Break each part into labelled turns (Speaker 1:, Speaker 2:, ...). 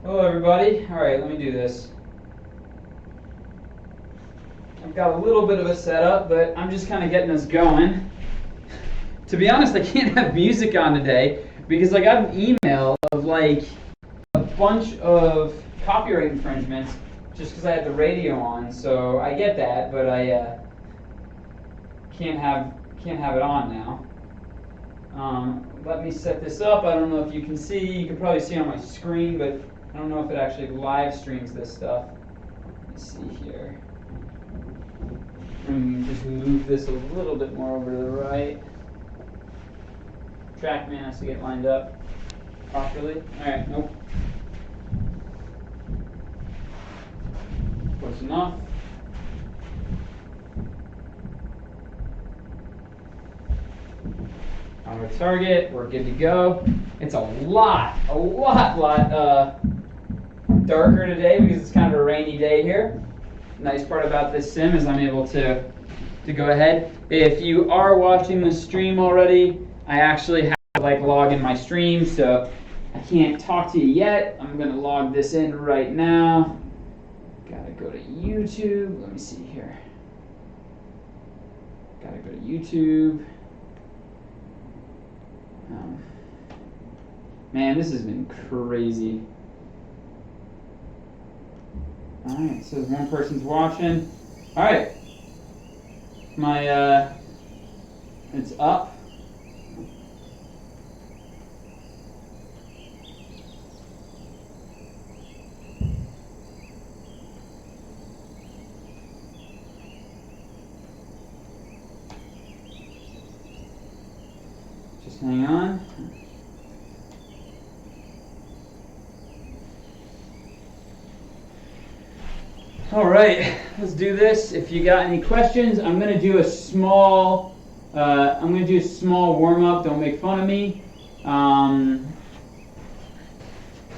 Speaker 1: Hello everybody. Alright, let me do this. I've got a little bit of a setup, but I'm just kind of getting us going. To be honest, I can't have music on today because I got an email of like a bunch of copyright infringements just because I had the radio on. So I get that, but I can't have it on now. Let me set this up. I don't know if you can see. You can probably see on my screen, but I don't know if it actually live streams this stuff. Let's see here. Just move this a little bit more over to the right. TrackMan has to get lined up properly. Alright, nope. Close enough. On our target, we're good to go. It's a lot darker today because it's kind of a rainy day here. Nice part about this sim is I'm able to go ahead. If you are watching the stream already, I actually have to log in my stream, so I can't talk to you yet. I'm gonna log this in right now. Gotta go to YouTube. Let me see here. Gotta go to YouTube. Man, this has been crazy. Alright, so one person's watching. Alright. It's up. Just hang on. All right, let's do this. If you got any questions, I'm going to do a small warm up. Don't make fun of me. Don't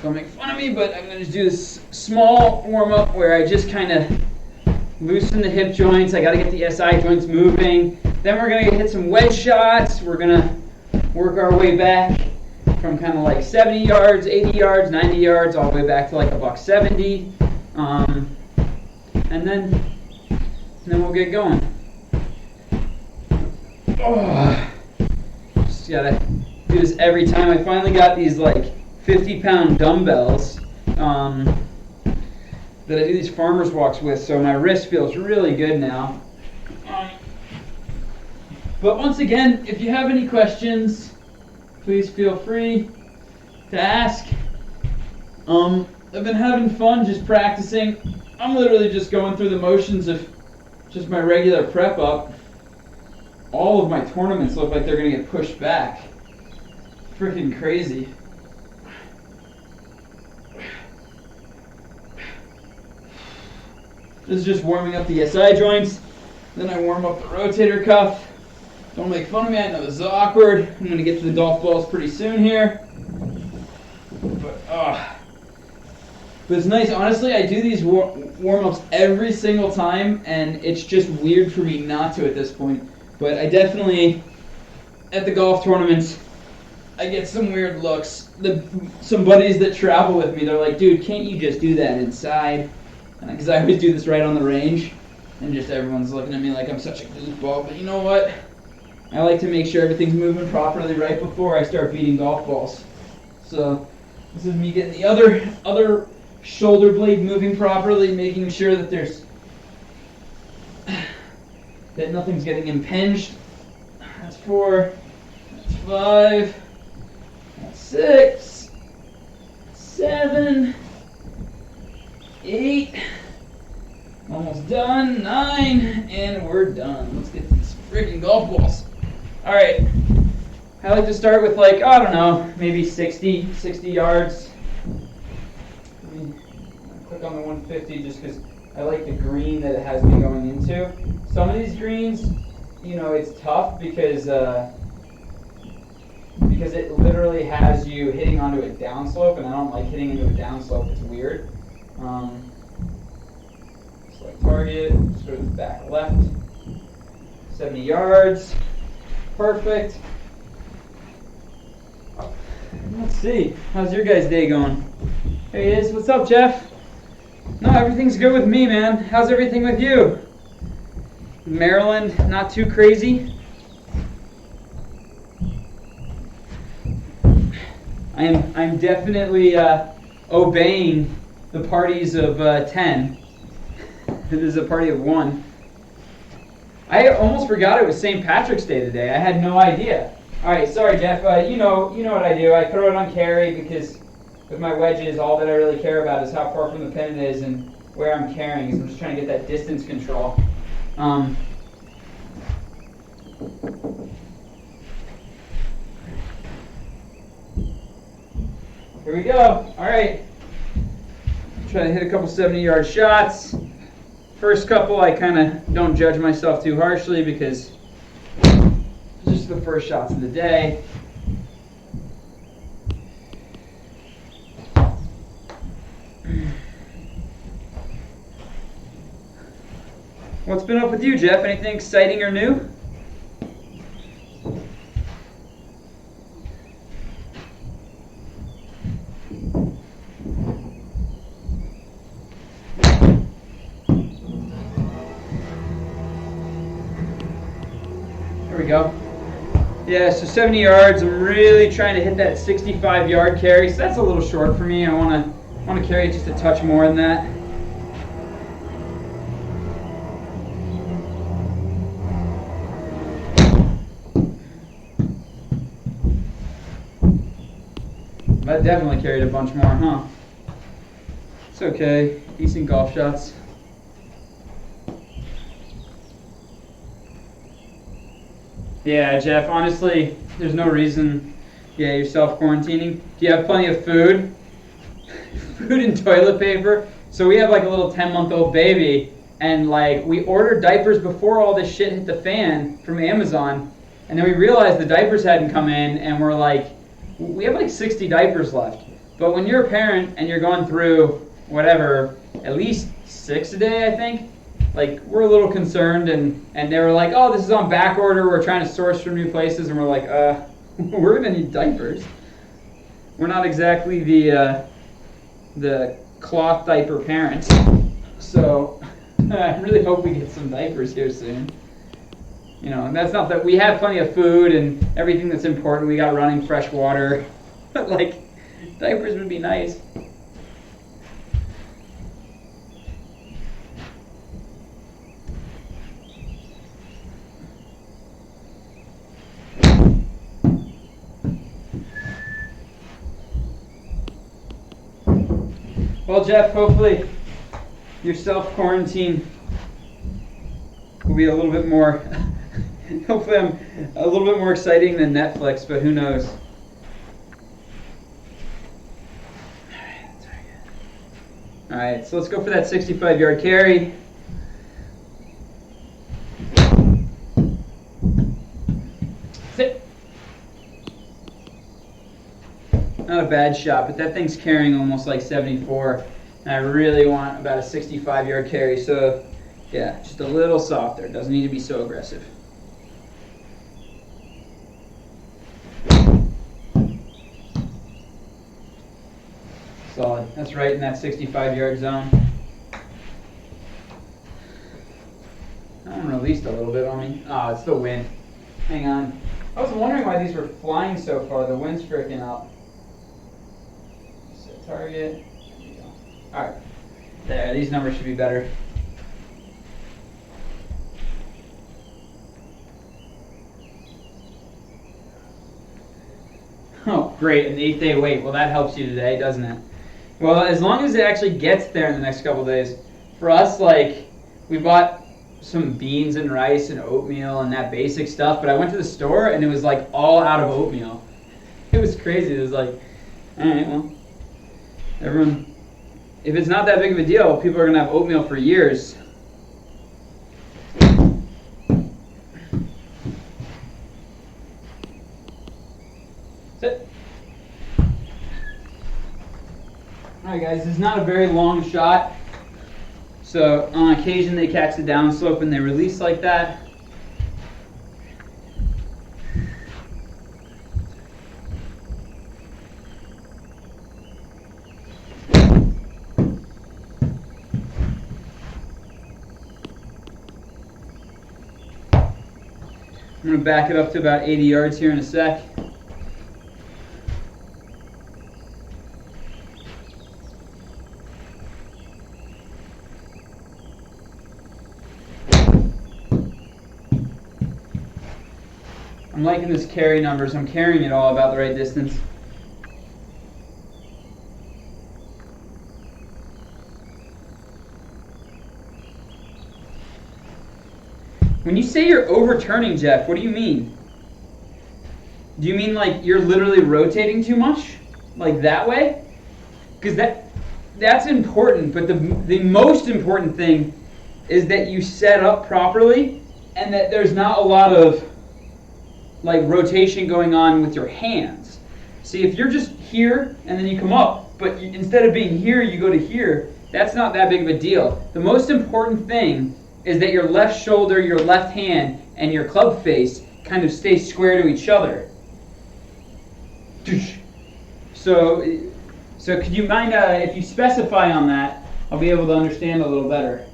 Speaker 1: make fun of me, but I'm going to do this small warm up where I just kind of loosen the hip joints. I got to get the SI joints moving. Then we're going to hit some wedge shots. We're going to work our way back from kind of like 70 yards, 80 yards, 90 yards, all the way back to like $170. And then we'll get going. Oh, just gotta do this every time. I finally got these like 50-pound dumbbells that I do these farmer's walks with, so my wrist feels really good now. But once again, if you have any questions, please feel free to ask. I've been having fun just practicing. I'm literally just going through the motions of just my regular prep up. All of my tournaments look like they're going to get pushed back. Freaking crazy. This is just warming up the SI joints. Then I warm up the rotator cuff. Don't make fun of me, I know this is awkward. I'm going to get to the golf balls pretty soon here. But it's nice. Honestly, I do these warm-ups every single time, and it's just weird for me not to at this point. But I definitely, at the golf tournaments, I get some weird looks. Some buddies that travel with me, they're like, dude, can't you just do that inside? Because I always do this right on the range, and just everyone's looking at me like I'm such a goofball. But you know what? I like to make sure everything's moving properly right before I start beating golf balls. So this is me getting the other shoulder blade moving properly, making sure that that nothing's getting impinged. That's 4, that's 5, that's 6, 7, 8, almost done, 9, and we're done. Let's get these freaking golf balls. All right, I like to start with like, I don't know, maybe 60 yards. Click on the 150 just because I like the green that it has me going into. Some of these greens, it's tough because it literally has you hitting onto a downslope, and I don't like hitting into a downslope. It's weird. Select target, just go to the back left. 70 yards. Perfect. Let's see. How's your guys' day going? There he is. What's up, Jeff? No, everything's good with me, man. How's everything with you? Maryland, not too crazy? I'm definitely obeying the parties of 10. This is a party of 1. I almost forgot it was St. Patrick's Day today. I had no idea. All right, sorry, Jeff. You know what I do. I throw it on carry because with my wedges, all that I really care about is how far from the pin it is and where I'm carrying. So I'm just trying to get that distance control. Here we go. All right. Try to hit a couple 70-yard shots. First couple, I kind of don't judge myself too harshly because it's just the first shots of the day. What's been up with you, Jeff? Anything exciting or new? There we go. Yeah, so 70 yards. I'm really trying to hit that 65-yard carry. So that's a little short for me. I want to carry it just a touch more than that. That definitely carried a bunch more, huh? It's okay. Decent golf shots. Yeah, Jeff, honestly, there's no reason. Yeah, you're self-quarantining. Do you have plenty of food? Food and toilet paper? So we have like a little 10-month-old baby, and like we ordered diapers before all this shit hit the fan from Amazon, and then we realized the diapers hadn't come in, and we're like, we have like 60 diapers left. But when you're a parent and you're going through whatever, at least 6 a day, I think, like we're a little concerned, and they were like, oh, this is on back order, we're trying to source from new places, and we're like, we're gonna need diapers. We're not exactly the cloth diaper parents. So I really hope we get some diapers here soon. You know, and that's not that we have plenty of food and everything that's important. We got running fresh water. But like, diapers would be nice. Well, Jeff, hopefully your self-quarantine will be a little bit more, hopefully I'm a little bit more exciting than Netflix, but who knows. All right, so let's go for that 65-yard carry. Sit. Not a bad shot, but that thing's carrying almost like 74, and I really want about a 65-yard carry, so yeah, just a little softer. Doesn't need to be so aggressive. Solid. That's right in that 65-yard zone. That one released a little bit on me. Oh, it's the wind. Hang on. I was wondering why these were flying so far. The wind's freaking up. Set target. There we go. All right. There, these numbers should be better. Oh, great, an 8-day wait. Well, that helps you today, doesn't it? Well, as long as it actually gets there in the next couple of days. For us, like, we bought some beans and rice and oatmeal and that basic stuff, but I went to the store and it was like all out of oatmeal. It was crazy. It was like, all right, well, everyone, if it's not that big of a deal, people are going to have oatmeal for years. Sit. Alright guys, this is not a very long shot. So on occasion they catch the downslope and they release like that. I'm going to back it up to about 80 yards here in a sec. I'm liking this carry numbers. I'm carrying it all about the right distance. When you say you're overturning, Jeff, what do you mean? Do you mean like you're literally rotating too much? Like that way? Because that's important, but the most important thing is that you set up properly and that there's not a lot of like rotation going on with your hands. See, if you're just here and then you come up, but instead of being here, you go to here, that's not that big of a deal. The most important thing is that your left shoulder, your left hand, and your club face kind of stay square to each other. So could you mind, if you specify on that, I'll be able to understand a little better.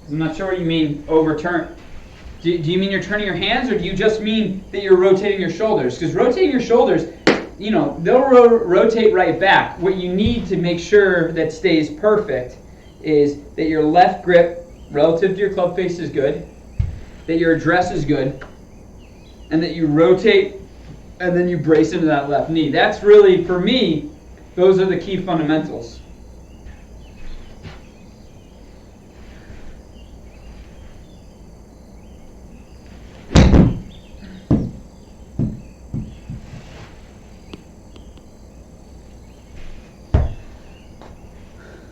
Speaker 1: I'm not sure what you mean overturn. Do you mean you're turning your hands, or do you just mean that you're rotating your shoulders? Because rotating your shoulders, they'll rotate right back. What you need to make sure that stays perfect is that your left grip relative to your club face is good, that your address is good, and that you rotate and then you brace into that left knee. That's really, for me, those are the key fundamentals.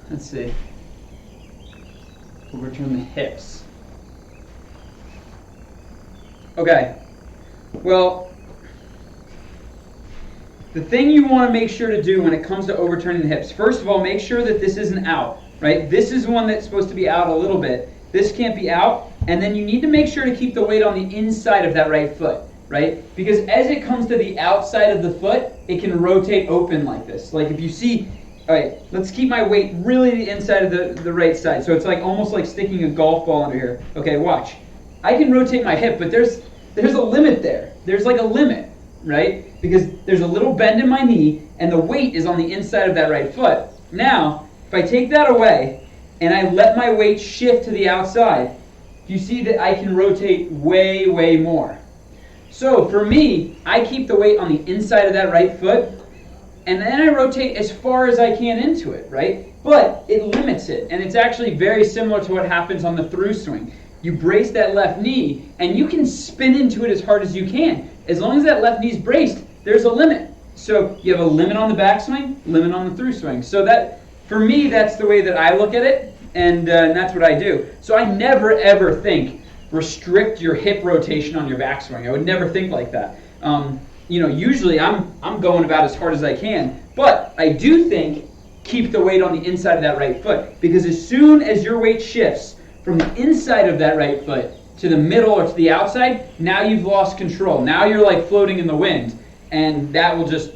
Speaker 1: Let's see. Overturn the hips. Okay. Well, the thing you want to make sure to do when it comes to overturning the hips, first of all, make sure that this isn't out, right? This is one that's supposed to be out a little bit. This can't be out, and then you need to make sure to keep the weight on the inside of that right foot, right? Because as it comes to the outside of the foot, it can rotate open like this. Like if you see, all right, let's keep my weight really the inside of the right side. So it's like almost like sticking a golf ball under here. Okay, watch. I can rotate my hip, but there's a limit there. There's like a limit, right? Because there's a little bend in my knee, and the weight is on the inside of that right foot. Now, if I take that away, and I let my weight shift to the outside, you see that I can rotate way, way more. So for me, I keep the weight on the inside of that right foot, and then I rotate as far as I can into it, right? But it limits it, and it's actually very similar to what happens on the through swing. You brace that left knee, and you can spin into it as hard as you can. As long as that left knee's braced, there's a limit. So you have a limit on the backswing, limit on the through swing. So that, for me, that's the way that I look at it, and that's what I do. So I never, ever think restrict your hip rotation on your backswing. I would never think like that. Usually I'm going about as hard as I can, but I do think keep the weight on the inside of that right foot, because as soon as your weight shifts from the inside of that right foot to the middle or to the outside, now you've lost control. Now you're like floating in the wind, and that will just,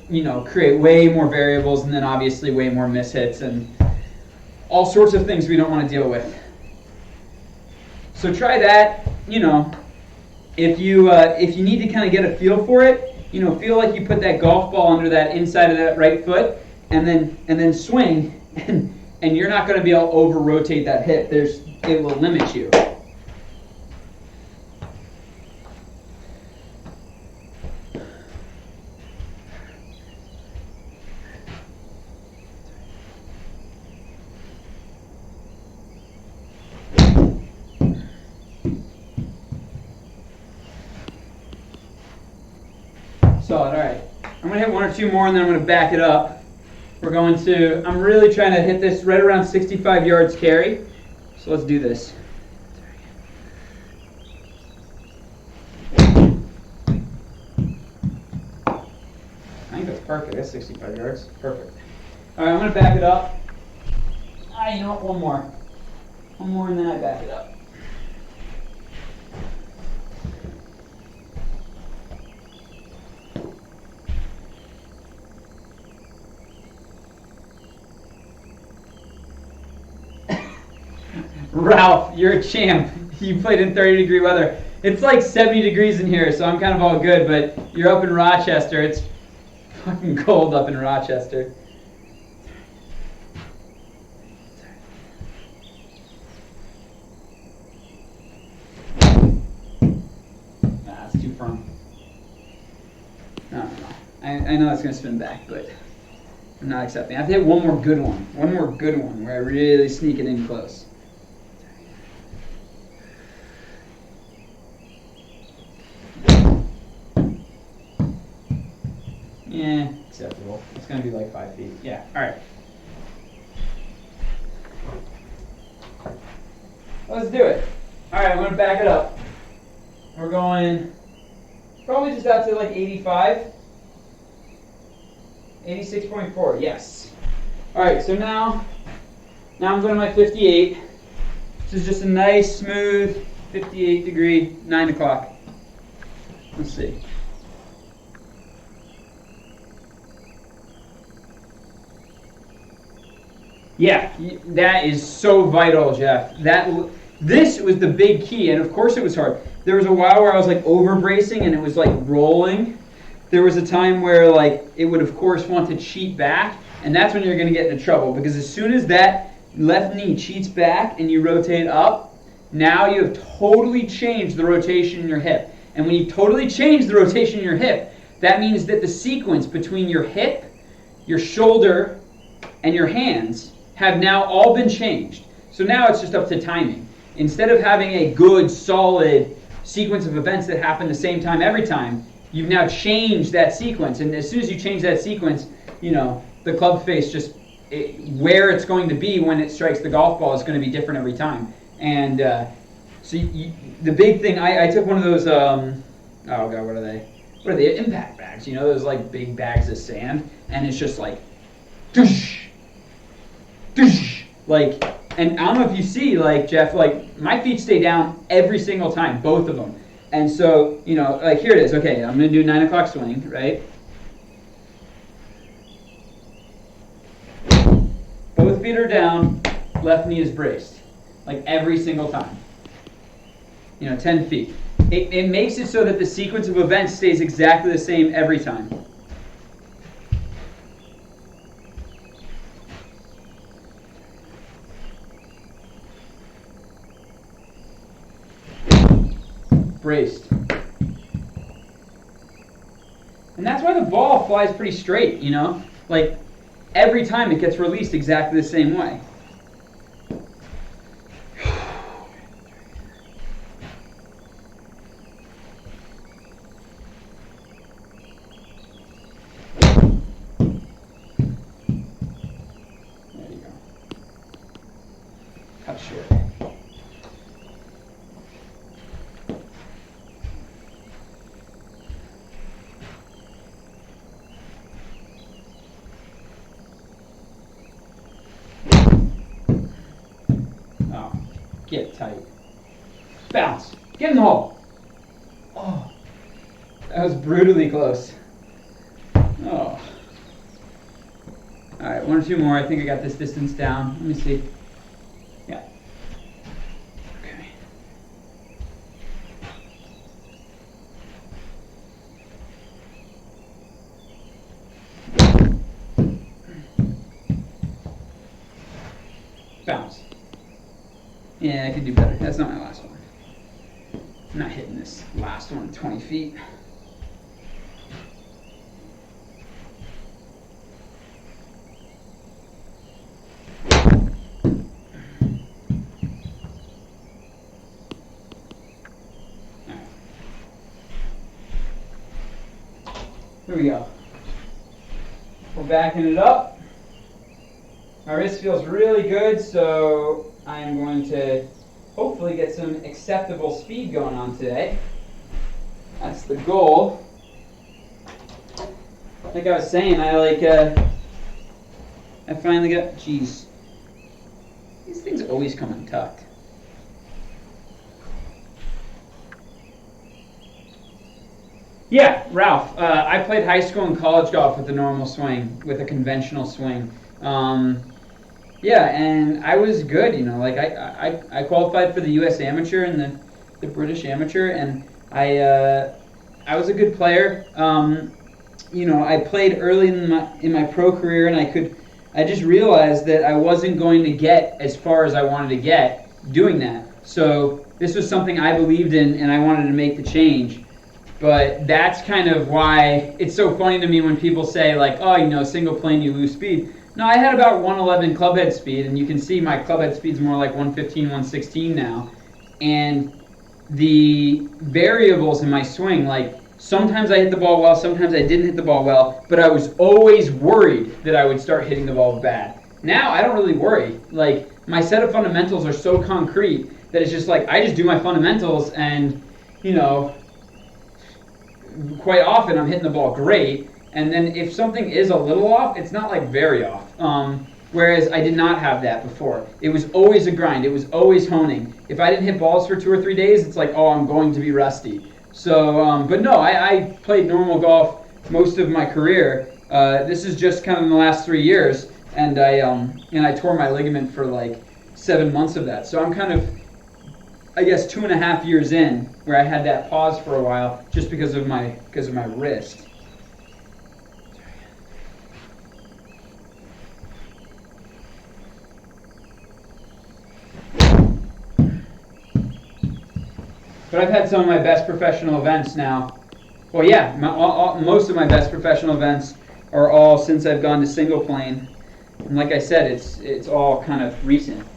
Speaker 1: create way more variables, and then obviously way more mishits and all sorts of things we don't want to deal with. So try that. If you need to kind of get a feel for it, feel like you put that golf ball under that inside of that right foot, and then swing, and you're not going to be able to over rotate that hip. It will limit you. Solid, all right. I'm going to hit one or two more, and then I'm going to back it up. I'm really trying to hit this right around 65 yards carry. So let's do this. I think that's perfect. That's 65 yards. Perfect. All right, I'm going to back it up. You know what? One more. One more, and then I back it up. Ralph, you're a champ. You played in 30-degree weather. It's like 70 degrees in here, so I'm kind of all good, but you're up in Rochester. It's fucking cold up in Rochester. Nah, it's too firm. No. I know it's going to spin back, but I'm not accepting. I have to hit one more good one. One more good one where I really sneak it in close. Yeah, acceptable. It's going to be like 5 feet. Yeah, all right. Let's do it. All right, I'm going to back it up. We're going probably just out to like 85. 86.4, yes. All right, so now I'm going to my 58. This is just a nice, smooth 58 degree, 9 o'clock. Let's see. Yeah, that is so vital, Jeff. This was the big key, and of course it was hard. There was a while where I was like over bracing and it was like rolling. There was a time where like it would of course want to cheat back, and that's when you're going to get into trouble, because as soon as that left knee cheats back and you rotate up, now you have totally changed the rotation in your hip. And when you totally change the rotation in your hip, that means that the sequence between your hip, your shoulder, and your hands have now all been changed. So now it's just up to timing. Instead of having a good, solid sequence of events that happen the same time every time, you've now changed that sequence. And as soon as you change that sequence, the club face where it's going to be when it strikes the golf ball is going to be different every time. And so the big thing, I took one of those, oh God, what are they? What are they? Impact bags, those like big bags of sand. And it's just like, doosh, doosh, like, and I don't know if you see, like, Jeff, like, my feet stay down every single time, both of them. And so, like, here it is. Okay, I'm going to do 9 o'clock swing, right? Both feet are down, left knee is braced, like, every single time. 10 feet. It makes it so that the sequence of events stays exactly the same every time. Braced. And that's why the ball flies pretty straight, Like, every time it gets released exactly the same way. There you go. Cut short. Get tight. Bounce. Get in the hole. Oh, that was brutally close. Oh. All right, one or two more. I think I got this distance down. Let me see. Yeah. Okay. Bounce. Yeah, I can do better. That's not my last one. I'm not hitting this last one 20 feet. Alright. Here we go. We're backing it up. My wrist feels really good, so I am going to hopefully get some acceptable speed going on today. That's the goal. Like I was saying, I finally got, geez, these things always come untucked. Yeah, Ralph, I played high school and college golf with a normal swing, with a conventional swing. Yeah, and I was good, like I qualified for the U.S. Amateur and the British Amateur, and I was a good player. I played early in my pro career, and I just realized that I wasn't going to get as far as I wanted to get doing that. So this was something I believed in, and I wanted to make the change. But that's kind of why it's so funny to me when people say like, oh, single plane you lose speed. No, I had about 111 clubhead speed, and you can see my clubhead speed's more like 115, 116 now. And the variables in my swing, like sometimes I hit the ball well, sometimes I didn't hit the ball well, but I was always worried that I would start hitting the ball bad. Now I don't really worry. Like my set of fundamentals are so concrete that it's just like I just do my fundamentals, and quite often I'm hitting the ball great. And then if something is a little off, it's not like very off. Whereas I did not have that before. It was always a grind. It was always honing. If I didn't hit balls for 2 or 3 days, it's like, oh, I'm going to be rusty. So, but no, I played normal golf most of my career. This is just kind of in the last 3 years, and I tore my ligament for like 7 months of that. So I'm kind of, I guess, 2.5 years in, where I had that pause for a while just because of my wrist. But I've had some of my best professional events now. Well, yeah, most of my best professional events are all since I've gone to single plane. And like I said, it's all kind of recent.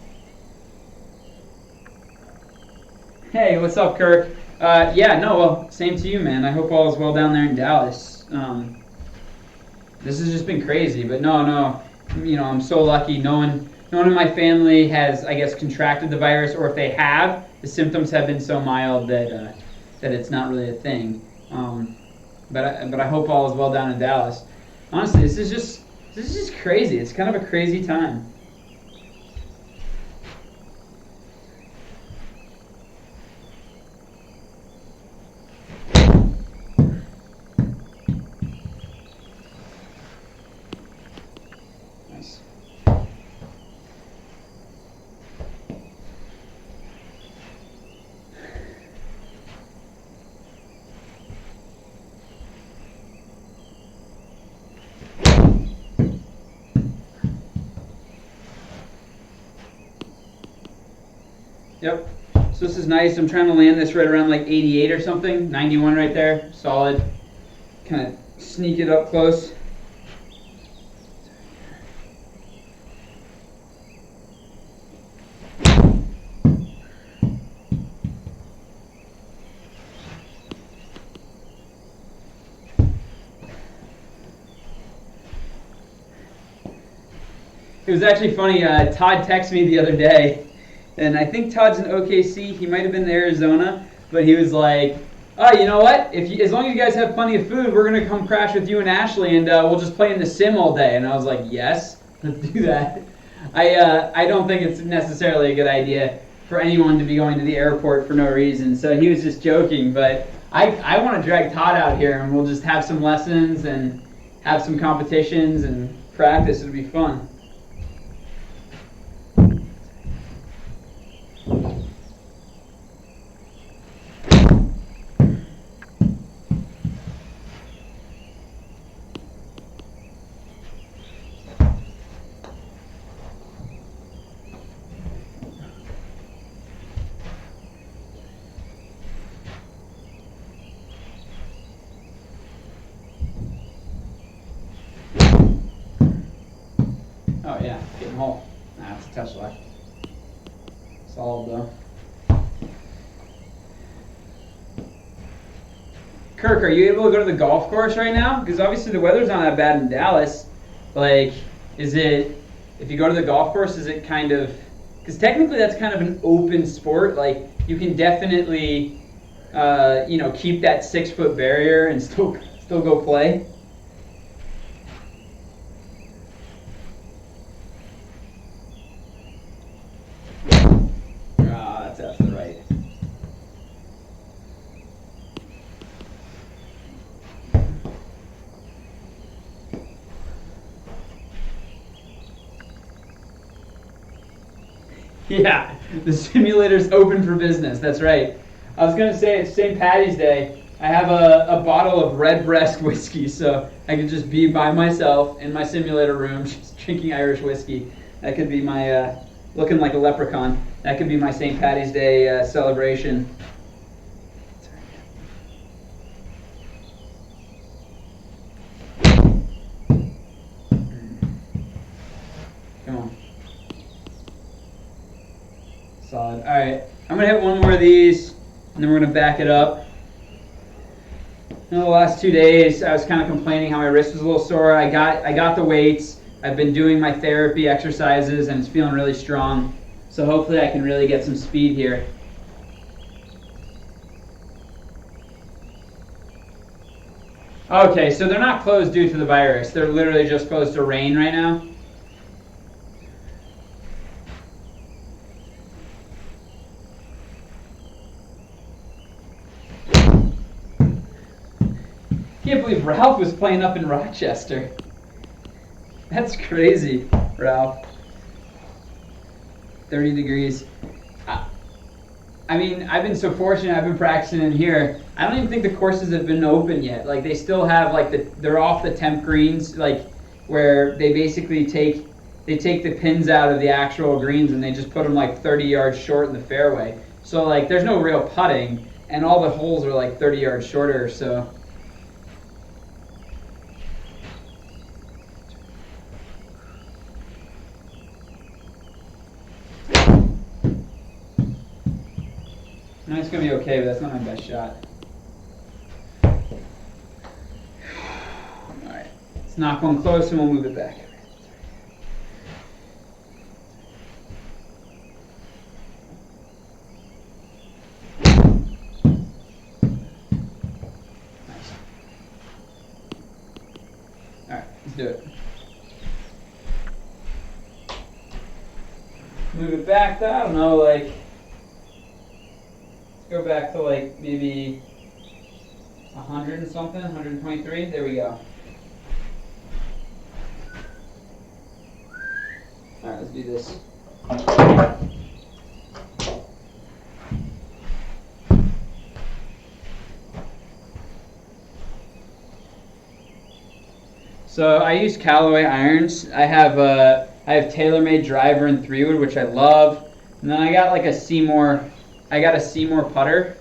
Speaker 1: Hey, what's up, Kirk? Well, same to you, man. I hope all is well down there in Dallas. This has just been crazy, but no, I'm so lucky. No one in my family has, I guess, contracted the virus, or if they have, the symptoms have been so mild that it's not really a thing. But I hope all is well down in Dallas. Honestly, this is just crazy. It's kind of a crazy time. Nice. Yep. So this is nice. I'm trying to land this right around like 88 or something. 91 right there. Solid. Kind of sneak it up close. It was actually funny. Todd texted me the other day, and I think Todd's in OKC. He might have been in Arizona, but he was like, "Oh, you know what? As long as you guys have plenty of food, we're gonna come crash with you and Ashley, and we'll just play in the sim all day." And I was like, "Yes, let's do that." I don't think it's necessarily a good idea for anyone to be going to the airport for no reason. So he was just joking, but I want to drag Todd out here, and we'll just have some lessons and have some competitions and practice. It'll be fun. Oh yeah, getting home. Nah, it's a touch left. Solid though. Kirk, are you able to go to the golf course right now? Because obviously the weather's not that bad in Dallas. Like, is it, if you go to the golf course, is it kind of, because technically that's kind of an open sport. Like, you can definitely, keep that 6-foot barrier and still go play. That's after the right. Yeah, the simulator's open for business. That's right. I was gonna say it's St. Patty's Day. I have a bottle of Redbreast whiskey, so I can just be by myself in my simulator room, just drinking Irish whiskey. That could be my looking like a leprechaun. That could be my St. Patty's Day celebration. Come on. Solid. All right, I'm gonna hit one more of these, and then we're gonna back it up. The last 2 days, I was kind of complaining how my wrist was a little sore. I got the weights. I've been doing my therapy exercises, and it's feeling really strong. So hopefully, I can really get some speed here. Okay, so they're not closed due to the virus. They're literally just supposed to rain right now. I can't believe Ralph was playing up in Rochester. That's crazy, Ralph. 30 degrees. I mean, I've been so fortunate. I've been practicing in here. I don't even think the courses have been open yet. Like, they still have, like, they're off the temp greens, like, where they basically take the pins out of the actual greens and they just put them, like, 30 yards short in the fairway. So, like, there's no real putting, and all the holes are, like, 30 yards shorter, so... No, it's going to be okay, but that's not my best shot. Alright, let's knock one close and we'll move it back. Nice. Alright, let's do it. Move it back to, I don't know, like... Go back to like maybe 100 and something, 123. There we go. All right, let's do this. So I use Callaway irons. I have TaylorMade driver and 3-wood, which I love, and then I got like a Seymour. I got a Seymour putter.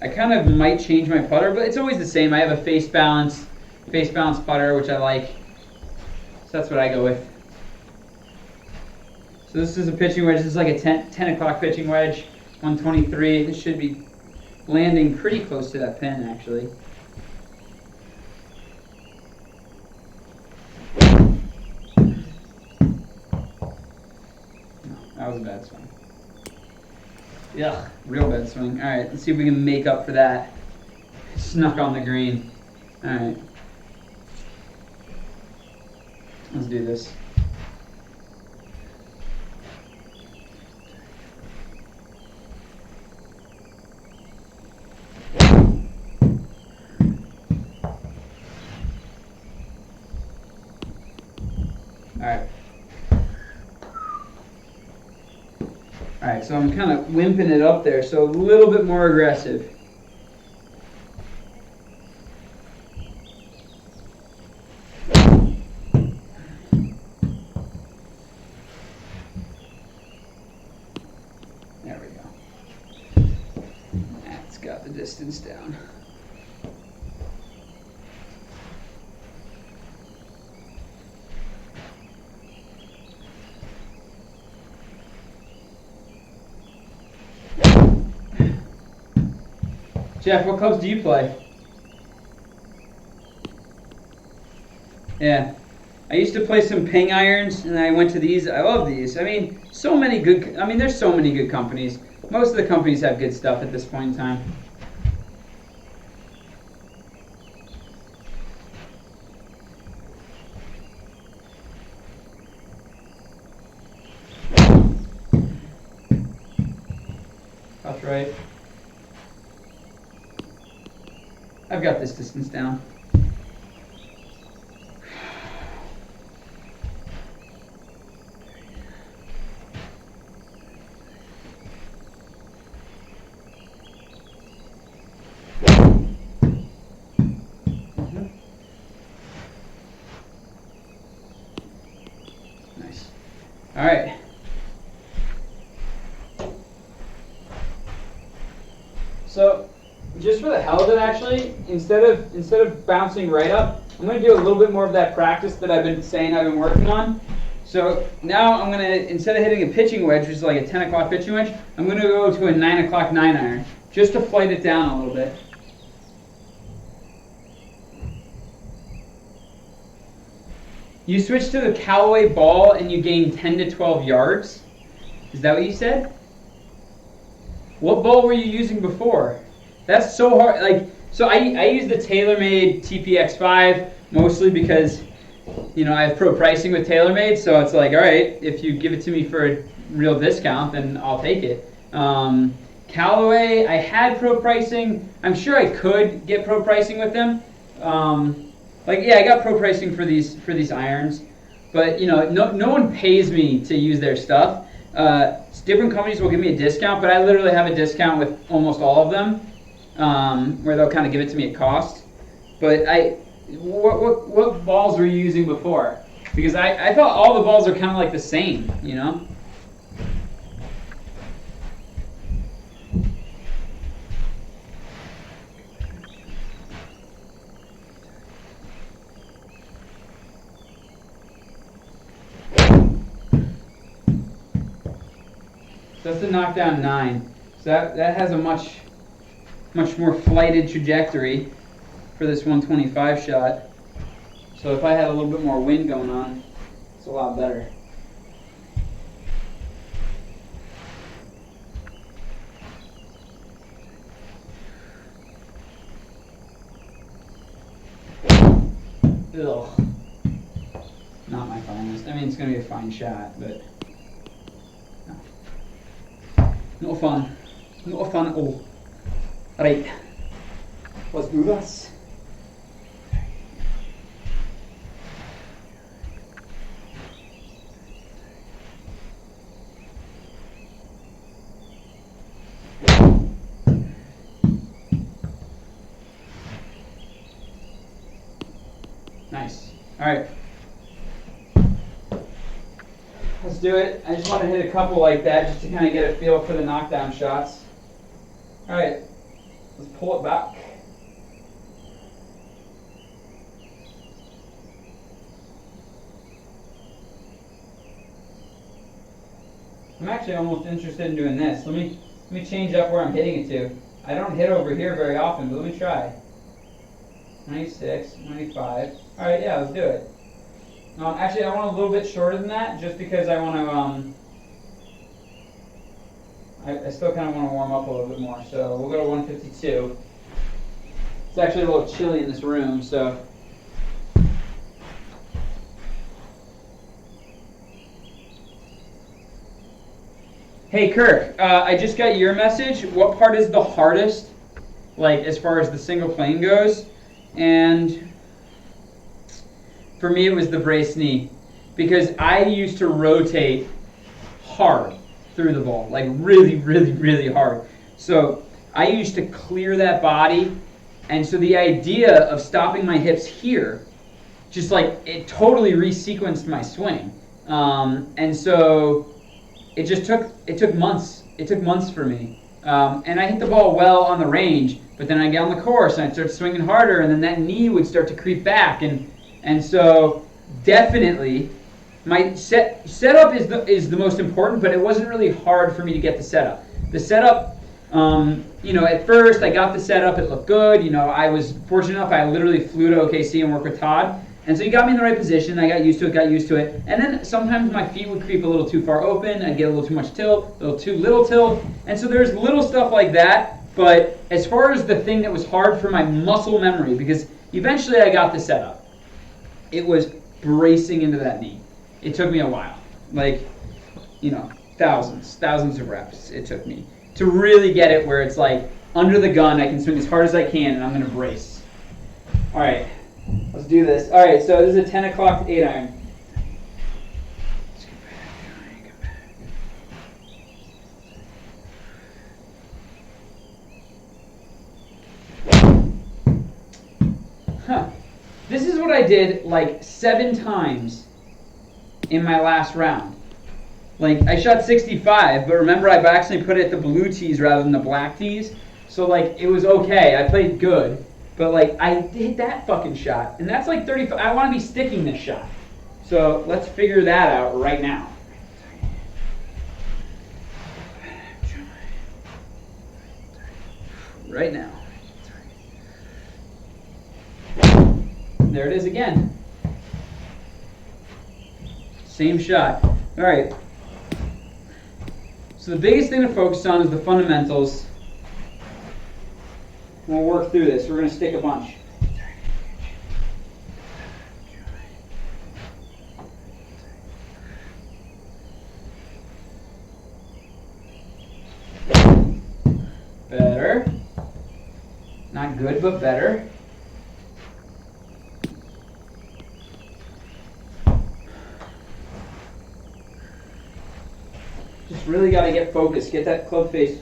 Speaker 1: I kind of might change my putter, but it's always the same. I have a face balance putter, which I like. So that's what I go with. So this is a pitching wedge. This is like a 10 o'clock pitching wedge, 123. This should be landing pretty close to that pin, actually. No, that was a bad swing. Yeah, real bad swing. All right, let's see if we can make up for that. Snuck on the green. All right. Let's do this. All right. All right, so I'm kind of wimping it up there, so a little bit more aggressive. There we go. That's got the distance down. Jeff, what clubs do you play? Yeah. I used to play some ping irons, and I went to these. I love these. I mean, there's so many good companies. Most of the companies have good stuff at this point in time. That's right. I've got this distance down. All right. So, just for the hell of it, actually, instead of bouncing right up, I'm going to do a little bit more of that practice that I've been saying I've been working on. So now I'm going to, instead of hitting a pitching wedge, which is like a 10 o'clock pitching wedge, I'm going to go to a 9 o'clock 9-iron, just to flight it down a little bit. You switch to the Callaway ball and you gain 10 to 12 yards. Is that what you said? What ball were you using before? That's so hard. Like, so I use the TaylorMade TPX5 mostly because, you know, I have pro pricing with TaylorMade, so it's like, all right, if you give it to me for a real discount, then I'll take it. Callaway, I had pro pricing. I'm sure I could get pro pricing with them. I got pro pricing for these irons, but you know, no one pays me to use their stuff. Different companies will give me a discount, but I literally have a discount with almost all of them, where they'll kind of give it to me at cost. But what balls were you using before? Because I thought all the balls are kind of like the same, you know? That's the knockdown 9. So that has a much more flighted trajectory for this 125 shot. So if I had a little bit more wind going on, it's a lot better. Ugh. Not my finest. I mean, it's going to be a fine shot, but not fun. Not fun at all. Right. Let's do this. Nice. All right. Let's do it. I just want to hit a couple like that just to kind of get a feel for the knockdown shots. All right. Let's pull it back. I'm actually almost interested in doing this. Let me change up where I'm hitting it to. I don't hit over here very often, but let me try. 96, 95. All right, yeah, let's do it. Actually, I want a little bit shorter than that, just because I want to. I still kind of want to warm up a little bit more. So we'll go to 152. It's actually a little chilly in this room, so. Hey Kirk, I just got your message. What part is the hardest, like as far as the single plane goes? And for me, it was the brace knee, because I used to rotate hard through the ball, like really, really, really hard. So I used to clear that body, and so the idea of stopping my hips here, just like it totally resequenced my swing, and so it took months. It took months for me, and I hit the ball well on the range, but then I get on the course and I start swinging harder, and then that knee would start to creep back, and so definitely my setup is the most important, but it wasn't really hard for me to get the setup. The setup, at first I got the setup, it looked good. I was fortunate enough, I literally flew to OKC and worked with Todd. And so he got me in the right position, I got used to it. And then sometimes my feet would creep a little too far open, I'd get a little too much tilt, a little too little tilt. And so there's little stuff like that, but as far as the thing that was hard for my muscle memory, because eventually I got the setup, it was bracing into that knee. It took me a while, thousands of reps it took me to really get it where it's like under the gun, I can swing as hard as I can and I'm going to brace. All right. Let's do this. All right, so this is a 10 o'clock 8-iron. This is what I did like 7 times in my last round. Like, I shot 65, but remember I accidentally put it at the blue tees rather than the black tees. So, like, it was okay. I played good. But, like, I hit that fucking shot. And that's like 35. I want to be sticking this shot. So, let's figure that out right now. Right now. There it is again. Same shot. All right. So the biggest thing to focus on is the fundamentals. We'll work through this. We're going to stick a bunch. Better. Not good, but better. Just really got to get focused. Get that club face.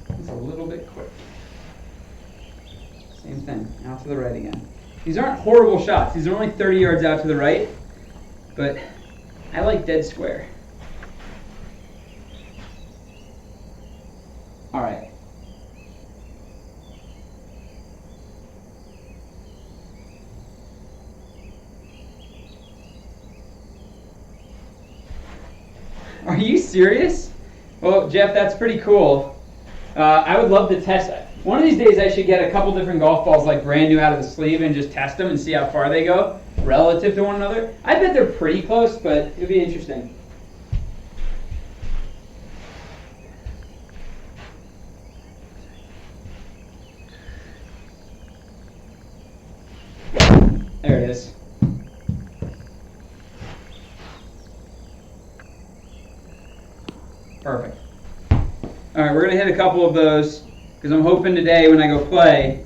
Speaker 1: It's a little bit quick. Same thing. Out to the right again. These aren't horrible shots. These are only 30 yards out to the right. But I like dead square. All right. Are you serious? Well, Jeff, that's pretty cool. I would love to test that. One of these days I should get a couple different golf balls like brand new out of the sleeve and just test them and see how far they go relative to one another. I bet they're pretty close, but it would be interesting. There it is. Perfect. All right, we're going to hit a couple of those because I'm hoping today when I go play,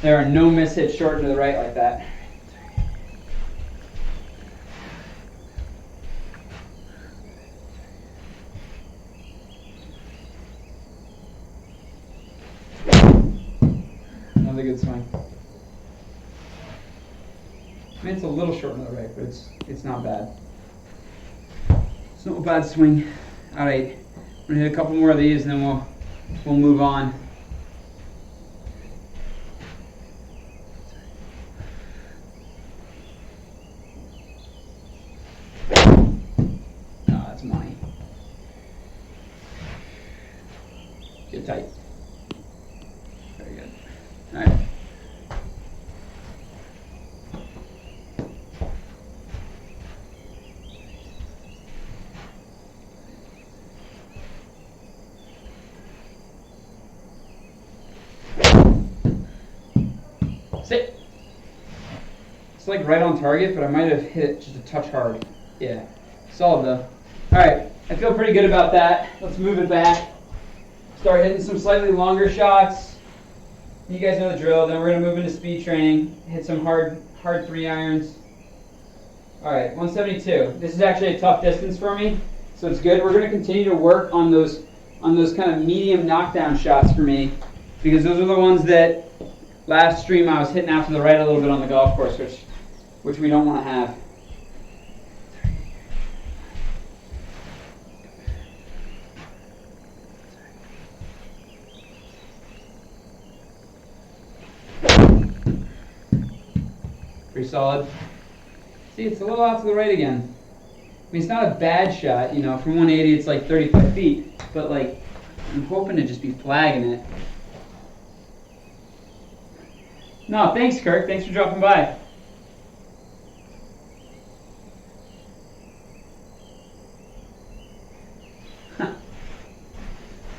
Speaker 1: there are no mishits short and to the right like that. Another good swing. I mean, it's a little short on the right, but it's not bad. It's not a bad swing. All right, we're gonna hit a couple more of these, and then we'll move on. Oh, that's money. Get tight. Very good. All right. Sit. It's like right on target, but I might have hit it just a touch hard. Yeah. Solid though. Alright, I feel pretty good about that. Let's move it back. Start hitting some slightly longer shots. You guys know the drill. Then we're going to move into speed training. Hit some hard 3-irons. Alright, 172. This is actually a tough distance for me, so it's good. We're going to continue to work on those kind of medium knockdown shots for me, because those are the ones that last stream I was hitting out to the right a little bit on the golf course, which we don't want to have. Pretty solid. See, it's a little out to the right again. I mean, it's not a bad shot, you know. From 180, it's like 35 feet, but like, I'm hoping to just be flagging it. No, thanks, Kirk. Thanks for dropping by. All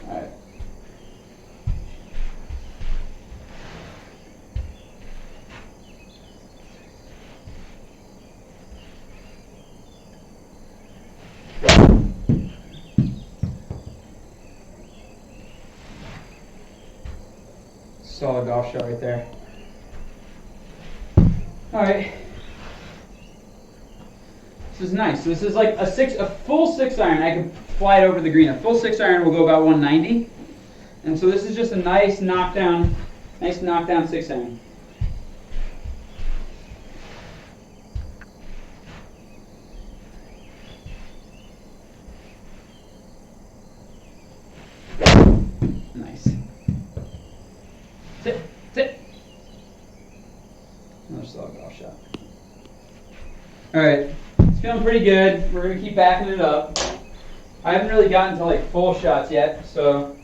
Speaker 1: right. Solid golf shot right there. All right. This is nice. So this is like a full 6-iron. I can fly it over the green. A full 6-iron will go about 190. And so this is just a nice knockdown 6-iron. Nice. Sit. Another solid golf shot. All right, it's feeling pretty good. We're gonna keep backing it up. I haven't really gotten to like full shots yet, so.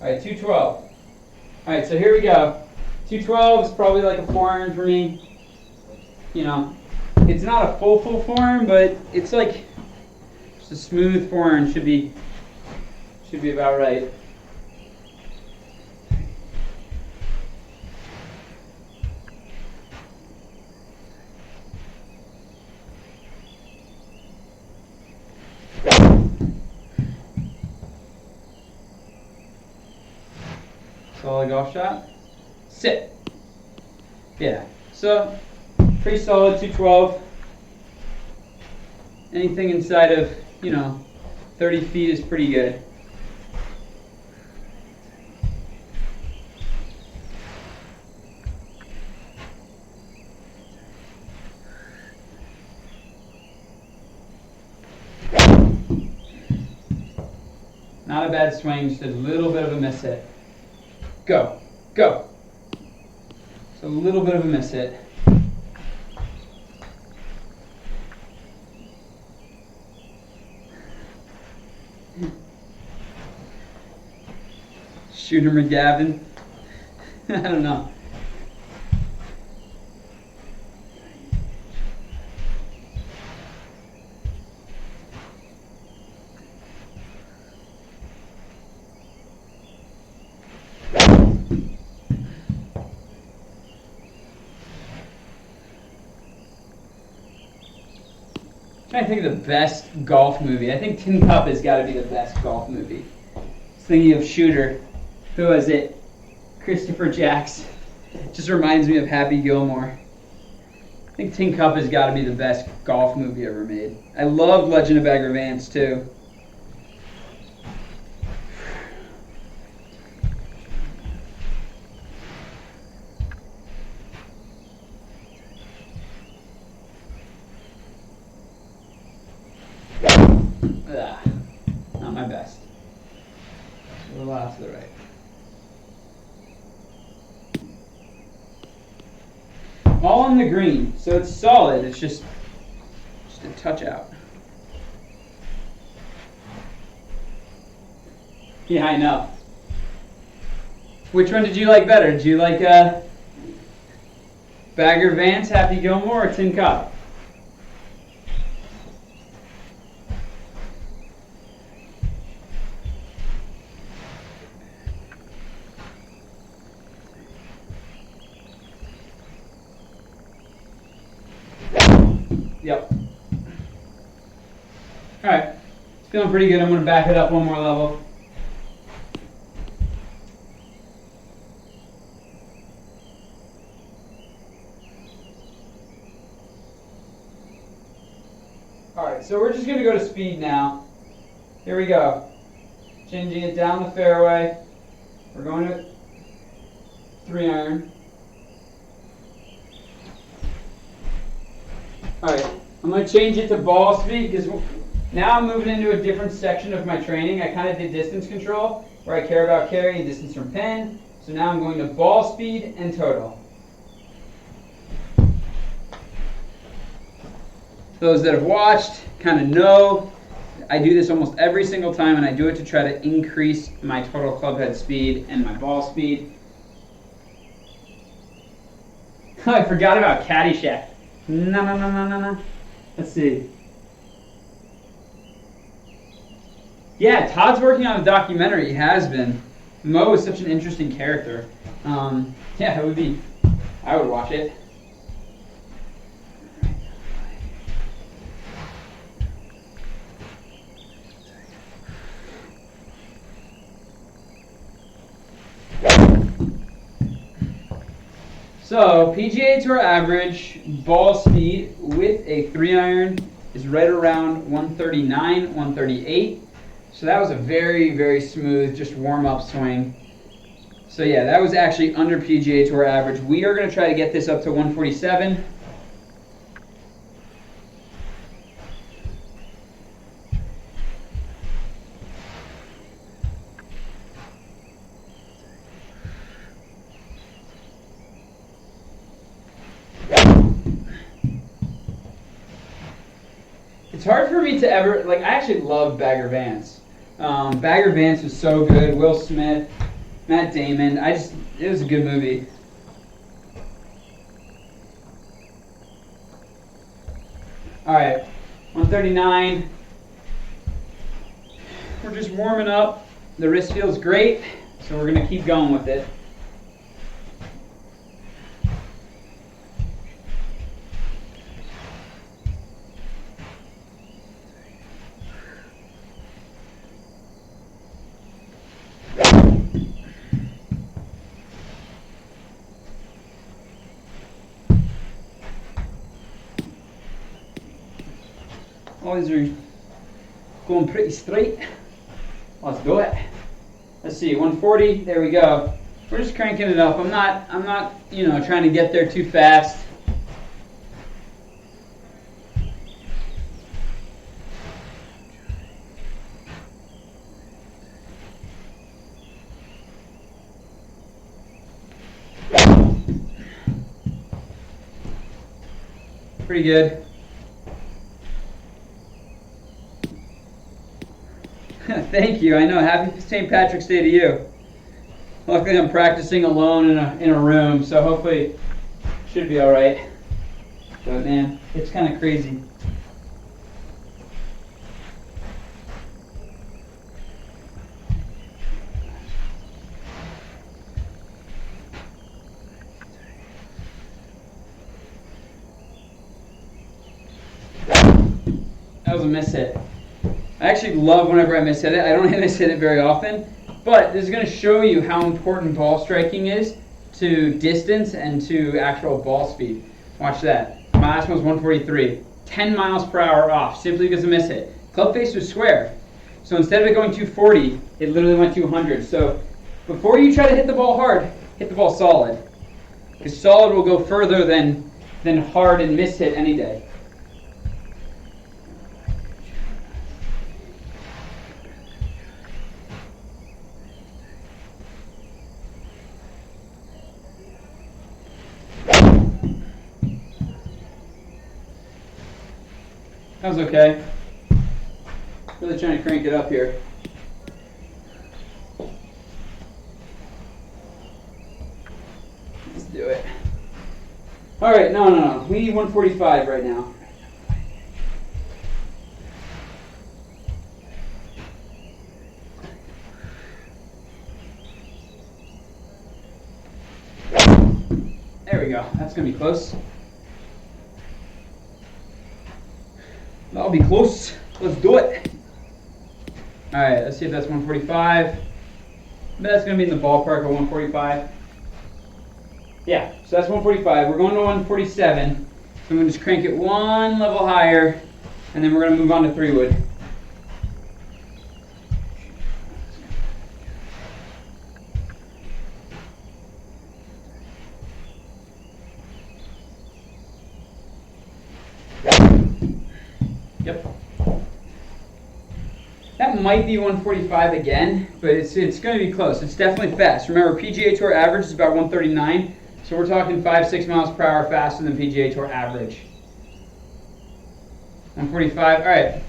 Speaker 1: All right, 212. All right, so here we go. 212 is probably like a 4-iron for me. You know, it's not a full 4-iron, but it's like just a smooth 4-iron should be about right. Solid golf shot. Sit. Yeah. So pretty solid 212. Anything inside of, 30 feet is pretty good. Not a bad swing, just a little bit of a miss hit. Go. Just a little bit of a miss hit. Shooter McGavin. I don't know. I'm trying to think of the best golf movie. I think Tin Cup has got to be the best golf movie. I was thinking of Shooter. Who was it? Christopher Jackson. Just reminds me of Happy Gilmore. I think Tin Cup has got to be the best golf movie ever made. I love Legend of Bagger Vance too. Not my best. A little off to the right. All on the green, so it's solid. It's just a touch out. Yeah, I know. Which one did you like better? Did you like Bagger Vance, Happy Gilmore, or Tin Cup? Yep. Alright. It's feeling pretty good. I'm going to back it up one more level. Alright, so we're just going to go to speed now. Here we go. Changing it down the fairway. We're going to 3-iron. Alright, I'm going to change it to ball speed because now I'm moving into a different section of my training. I kind of did distance control where I care about carry and distance from pin. So now I'm going to ball speed and total. Those that have watched kind of know I do this almost every single time, and I do it to try to increase my total club head speed and my ball speed. I forgot about Caddyshack. No. Let's see. Yeah, Todd's working on a documentary. He has been. Mo is such an interesting character. Yeah, it would be. I would watch it. So PGA Tour average ball speed with a 3-iron is right around 139, 138. So that was a very, very smooth, just warm-up swing. So yeah, that was actually under PGA Tour average. We are going to try to get this up to 147. It's hard for me to ever, like, I actually love Bagger Vance. Bagger Vance was so good. Will Smith, Matt Damon. It was a good movie. All right, 139. We're just warming up. The wrist feels great, so we're going to keep going with it. All these are going pretty straight. Let's do it. Let's see, 140. There we go. We're just cranking it up. I'm not, trying to get there too fast. Pretty good. Thank you. I know. Happy St. Patrick's Day to you. Luckily, I'm practicing alone in a room, so hopefully it should be all right. But man, it's kind of crazy. That was a miss hit. I actually love whenever I miss hit it. I don't miss hit it very often, but this is going to show you how important ball striking is to distance and to actual ball speed. Watch that. My last one was 143. 10 miles per hour off, simply because of miss hit. Club face was square. So instead of it going 240, it literally went 200. So before you try to hit the ball hard, hit the ball solid. Because solid will go further than hard and miss hit any day. That was okay. Really trying to crank it up here. Let's do it. All right, no. We need 145 right now. There we go. That's going to be close. That'll be close. Let's do it. All right, let's see if that's 145. That's going to be in the ballpark of 145. Yeah, so that's 145. We're going to 147. So I'm going to just crank it one level higher, and then we're going to move on to 3-wood. Yep. That might be 145 again, but it's going to be close. It's definitely fast. Remember, PGA Tour average is about 139, so we're talking 5-6 miles per hour faster than PGA Tour average. 145. All right.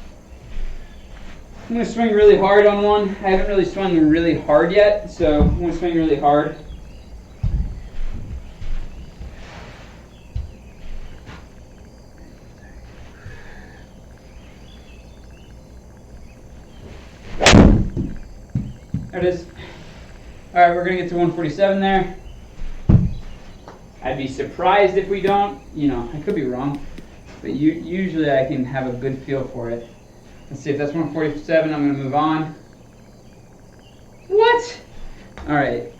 Speaker 1: I'm going to swing really hard on one. I haven't really swung really hard yet, so I'm going to swing really hard. There it is. All right, we're going to get to 147 there. I'd be surprised if we don't. I could be wrong. But usually I can have a good feel for it. Let's see if that's 147. I'm going to move on. What? All right.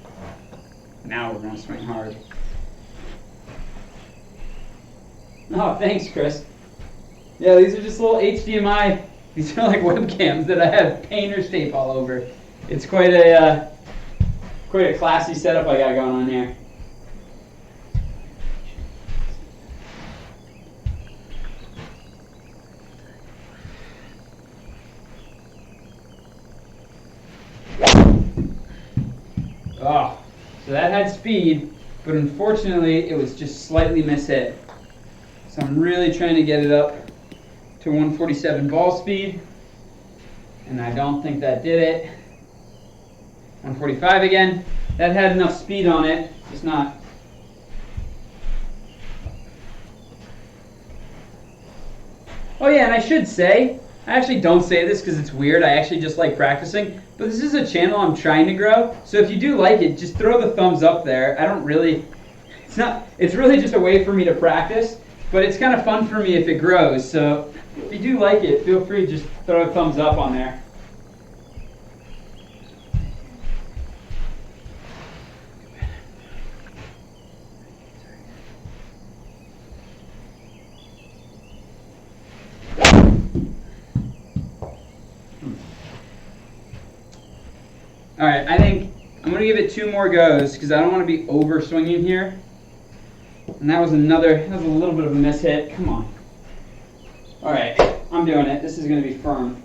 Speaker 1: Now we're going to swing hard. Oh, thanks, Chris. Yeah, these are just little HDMI. These are like webcams that I have painter's tape all over. It's quite a classy setup I got going on here. Oh, so that had speed, but unfortunately it was just slightly mishit. So I'm really trying to get it up to 147 ball speed, and I don't think that did it. 145 again. That had enough speed on it, just not. Oh yeah, and I should say, I actually don't say this because it's weird, I actually just like practicing, but this is a channel I'm trying to grow, so if you do like it, just throw the thumbs up there. I don't really, it's really just a way for me to practice, but it's kind of fun for me if it grows, so if you do like it, feel free to just throw a thumbs up on there. All right, I think I'm going to give it 2 more goes because I don't want to be over swinging here. And that was a little bit of a miss hit. Come on. All right, I'm doing it. This is going to be firm.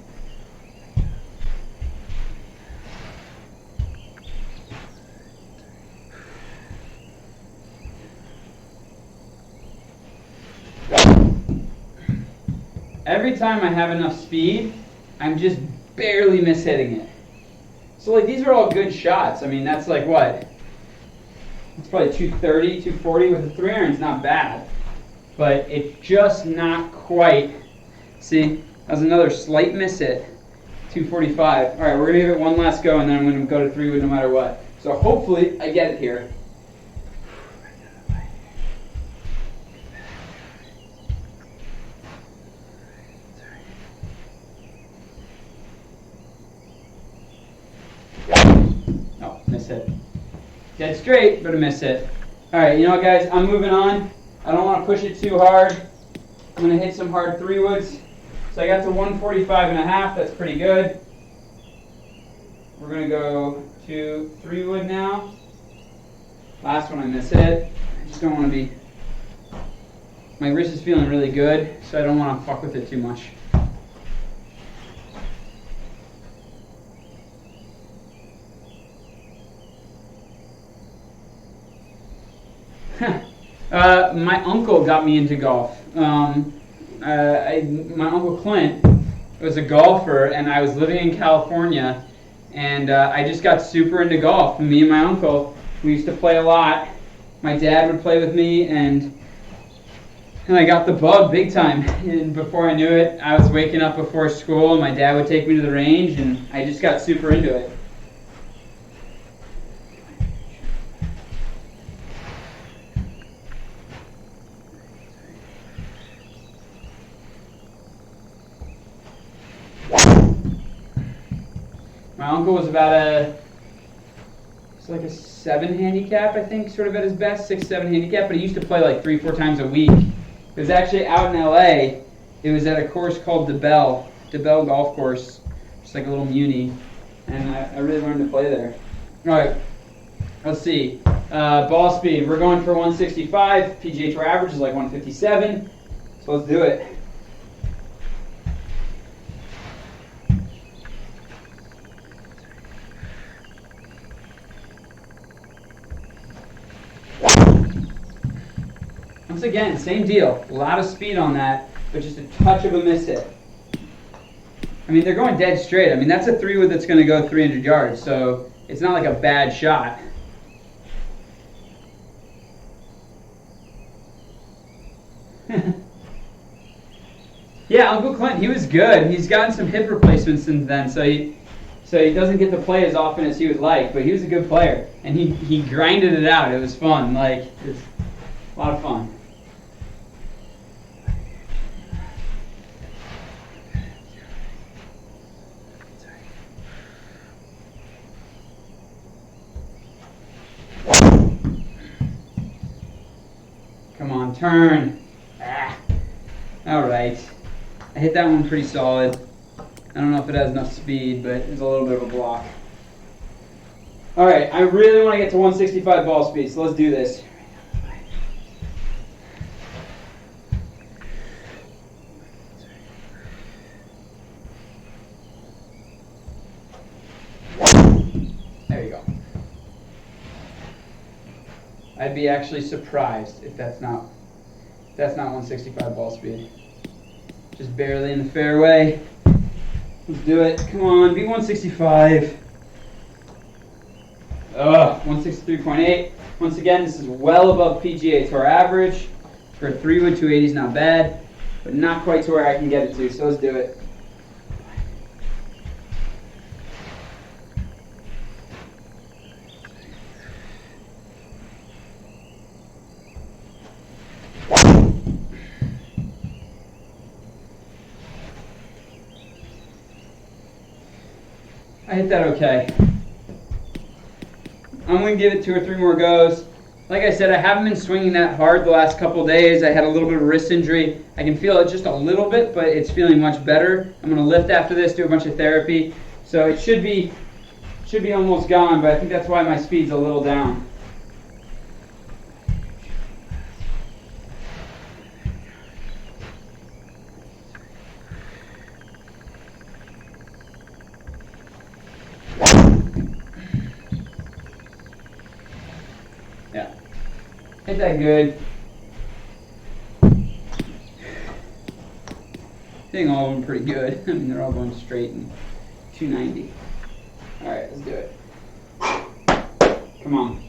Speaker 1: Every time I have enough speed, I'm just barely mishitting it. So like these are all good shots. I mean, that's like what? It's probably 230, 240 with a 3 iron. It's not bad, but it's just not quite. See, that was another slight miss hit. 245. All right, we're gonna give it one last go, and then I'm gonna go to 3 wood no matter what. So hopefully I get it here. Oh, miss hit. Dead straight, but a miss hit. All right, you know what, guys? I'm moving on. I don't want to push it too hard. I'm going to hit some hard 3 woods. So I got to 145 and a half. That's pretty good. We're going to go to 3 wood now. Last one I miss hit. I just don't want to be... My wrist is feeling really good, so I don't want to fuck with it too much. My uncle got me into golf. My Uncle Clint was a golfer, and I was living in California, and I just got super into golf. Me and my uncle, we used to play a lot. My dad would play with me, and I got the bug big time. And before I knew it, I was waking up before school, and my dad would take me to the range, and I just got super into it. My uncle was it's like a 7 handicap, I think, sort of at his best, 6, 7 handicap, but he used to play like 3, 4 times a week. It was actually out in LA. It was at a course called DeBell Golf Course, just like a little muni, and I really learned to play there. All right, let's see. Ball speed, we're going for 165. PGA Tour average is like 157, so let's do it. Once again, same deal. A lot of speed on that, but just a touch of a miss hit. I mean, they're going dead straight. I mean, that's a 3 wood that's going to go 300 yards, so it's not like a bad shot. Yeah, Uncle Clint, he was good. He's gotten some hip replacements since then, so he doesn't get to play as often as he would like, but he was a good player, and he grinded it out. It was fun. Like, it's a lot of fun. Come on, turn. Ah. All right. I hit that one pretty solid. I don't know if it has enough speed, but it's a little bit of a block. All right, I really want to get to 165 ball speed, so let's do this. There you go. I'd be actually surprised if that's not 165 ball speed. Just barely in the fairway. Let's do it. Come on, be 165. 163.8. Once again, this is well above PGA Tour average. For a 3-wood 280 is not bad, but not quite to where I can get it to, so let's do it. I hit that okay. I'm going to give it 2 or 3 more goes. Like I said, I haven't been swinging that hard the last couple days. I had a little bit of wrist injury. I can feel it just a little bit, but it's feeling much better. I'm going to lift after this, do a bunch of therapy. So it should be almost gone, but I think that's why my speed's a little down. Yeah, hit that good. Hitting all of them pretty good. I mean, they're all going straight and 290. All right, let's do it. Come on.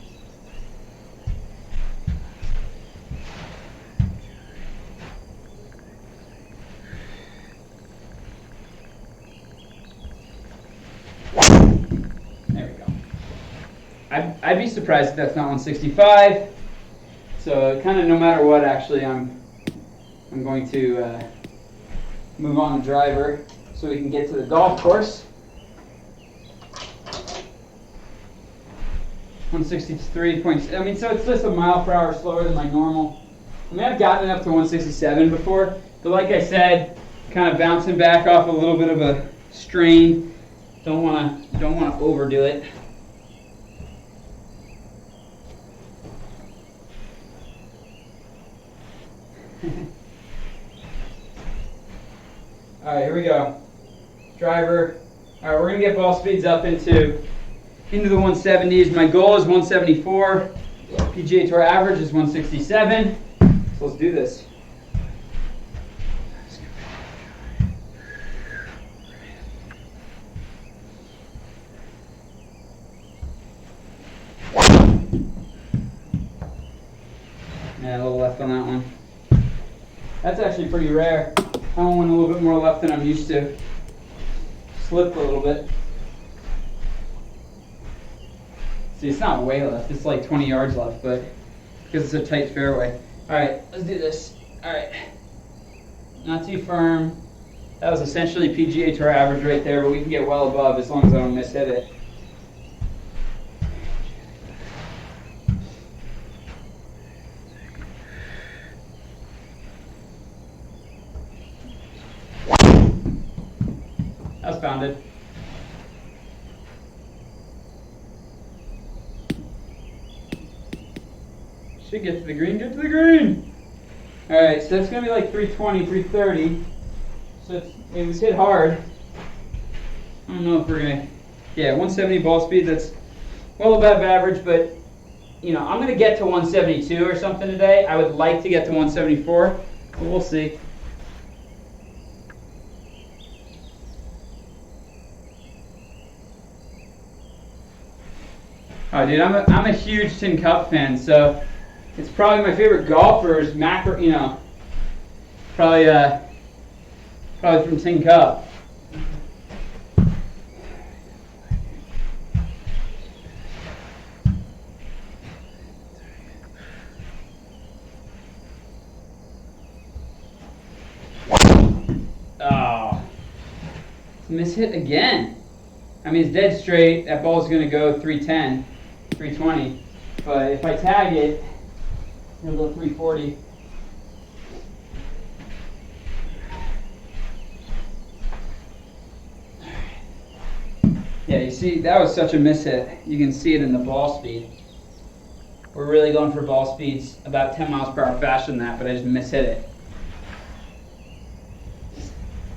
Speaker 1: There we go. I'd be surprised if that's not 165. So kind of no matter what, actually, I'm going to move on the driver so we can get to the golf course. 163 points. I mean, so it's just a mile per hour slower than my normal. I mean, I've gotten it up to 167 before, but like I said, kind of bouncing back off a little bit of a strain. Don't want to overdo it. All right, here we go. Driver. All right, we're gonna get ball speeds up into the 170s. My goal is 174. PGA Tour average is 167. So let's do this. Yeah, a little left on that one. That's actually pretty rare. I want a little bit more left than I'm used to. Slipped a little bit. See, it's not way left. It's like 20 yards left, but because it's a tight fairway. All right, let's do this. All right. Not too firm. That was essentially PGA Tour average right there, but we can get well above as long as I don't mishit it. That was bounded. Should get to the green, get to the green! Alright, so that's going to be like 320, 330. So it was hit hard. I don't know if we're going to... Yeah, 170 ball speed, that's well above average, but, you know, I'm going to get to 172 or something today. I would like to get to 174, but we'll see. Oh, dude, I'm a huge Tin Cup fan, so it's probably my favorite golfers. You know, probably from Tin Cup. Oh, mishit again. I mean, it's dead straight. That ball's going to go 310, 320. But if I tag it, it'll go 340. Yeah, you see, that was such a miss hit. You can see it in the ball speed. We're really going for ball speeds about 10 miles per hour faster than that, but I just miss hit it.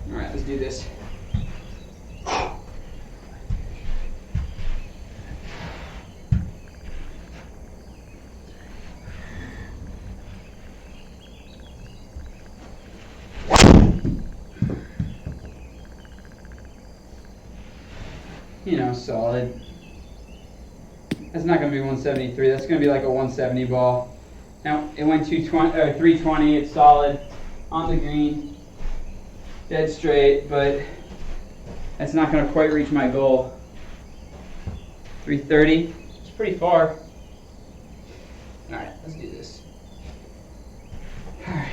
Speaker 1: All right, let's do this. You know, solid. That's not going to be 173. That's going to be like a 170 ball. Now, it went 320. It's solid on the green. Dead straight, but that's not going to quite reach my goal. 330. It's pretty far. All right, let's do this. All right.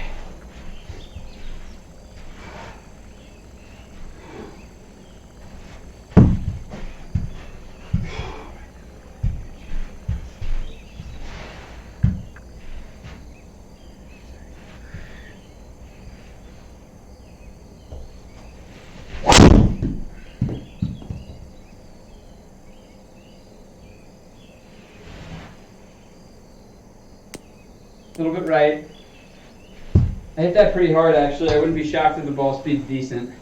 Speaker 1: A little bit right. I hit that pretty hard, actually. I wouldn't be shocked if the ball speed's decent.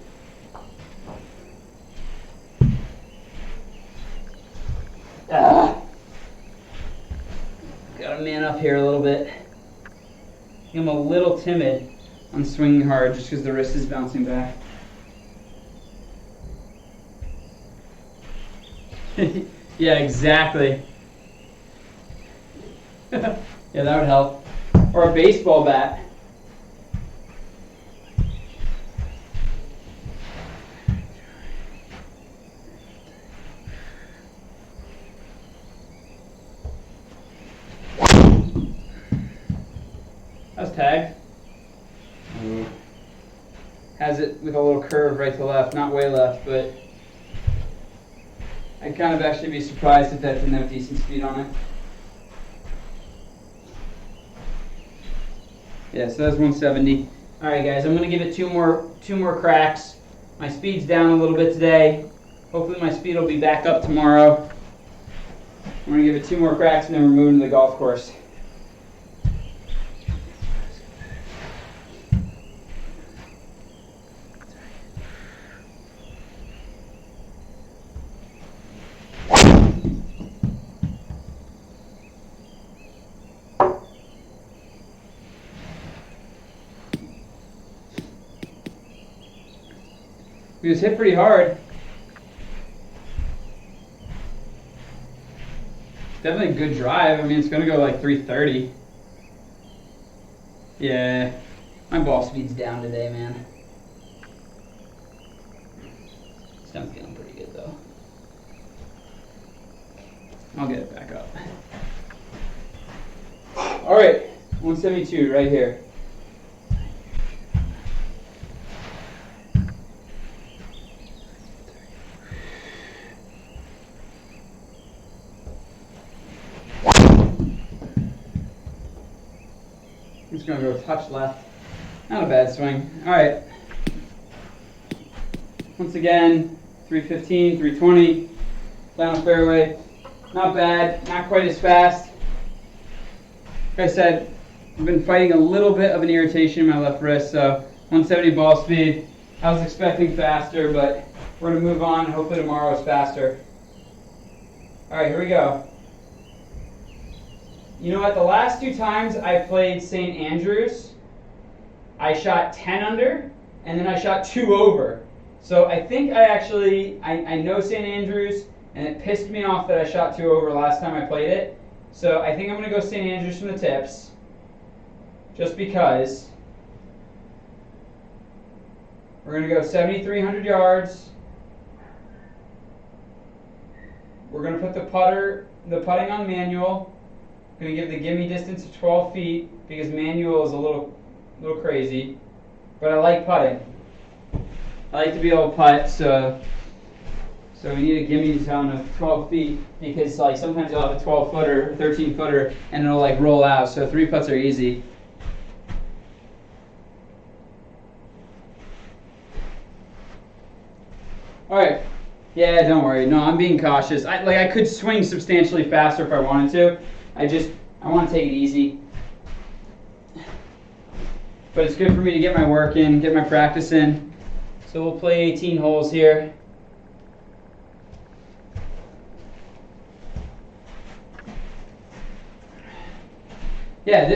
Speaker 1: Ah! Gotta man up here a little bit. I'm a little timid on swinging hard just because the wrist is bouncing back. Yeah, exactly. Yeah, that would help. Or a baseball bat. That was tagged. Ooh. Has it with a little curve right to left, not way left, but I'd kind of actually be surprised if that didn't have decent speed on it. Yeah, so that's 170. All right, guys, I'm going to give it two more cracks. My speed's down a little bit today. Hopefully my speed will be back up tomorrow. I'm going to give it 2 more cracks and then we're moving to the golf course. We just hit pretty hard. Definitely a good drive. I mean, it's going to go like 330. Yeah, my ball speed's down today, man. I'm feeling pretty good, though. I'll get it back up. All right, 172 right here. I'm just going to go touch left. Not a bad swing. All right. Once again, 315, 320, down the fairway. Not bad, not quite as fast. Like I said, I've been fighting a little bit of an irritation in my left wrist, so 170 ball speed. I was expecting faster, but we're going to move on. Hopefully tomorrow is faster. All right, here we go. You know what? The last 2 times I played St. Andrews, I shot 10 under, and then I shot 2 over. So I think I know St. Andrews, and it pissed me off that I shot 2 over last time I played it. So I think I'm going to go St. Andrews from the tips, just because. We're going to go 7,300 yards. We're going to put the putting on manual. I'm going to give the gimme distance of 12 feet because manual is a little crazy, but I like putting. I like to be able to putt, so we need a gimme zone of 12 feet because like sometimes you'll have a 12-footer, 13-footer, and it'll like roll out. So 3 putts are easy. All right, Yeah, don't worry. No, I'm being cautious. I could swing substantially faster if I wanted to. I want to take it easy. But it's good for me to get my work in, get my practice in. So we'll play 18 holes here. Yeah,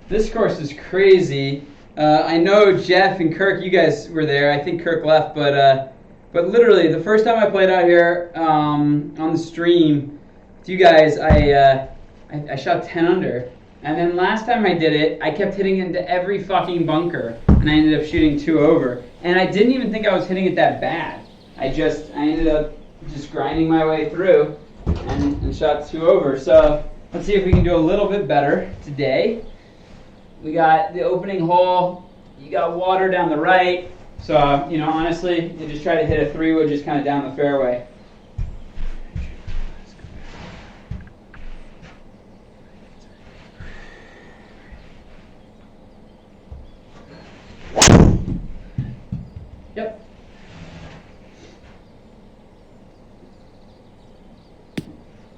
Speaker 1: this course is crazy. I know Jeff and Kirk, you guys were there. I think Kirk left, but literally the first time I played out here on the stream with you guys, I shot 10 under. And then last time I did it, I kept hitting into every fucking bunker, and I ended up shooting 2 over. And I didn't even think I was hitting it that bad. I ended up just grinding my way through and shot 2 over. So let's see if we can do a little bit better today. We got the opening hole. You got water down the right. So, honestly, you just try to hit a 3-wood just kind of down the fairway. Yep.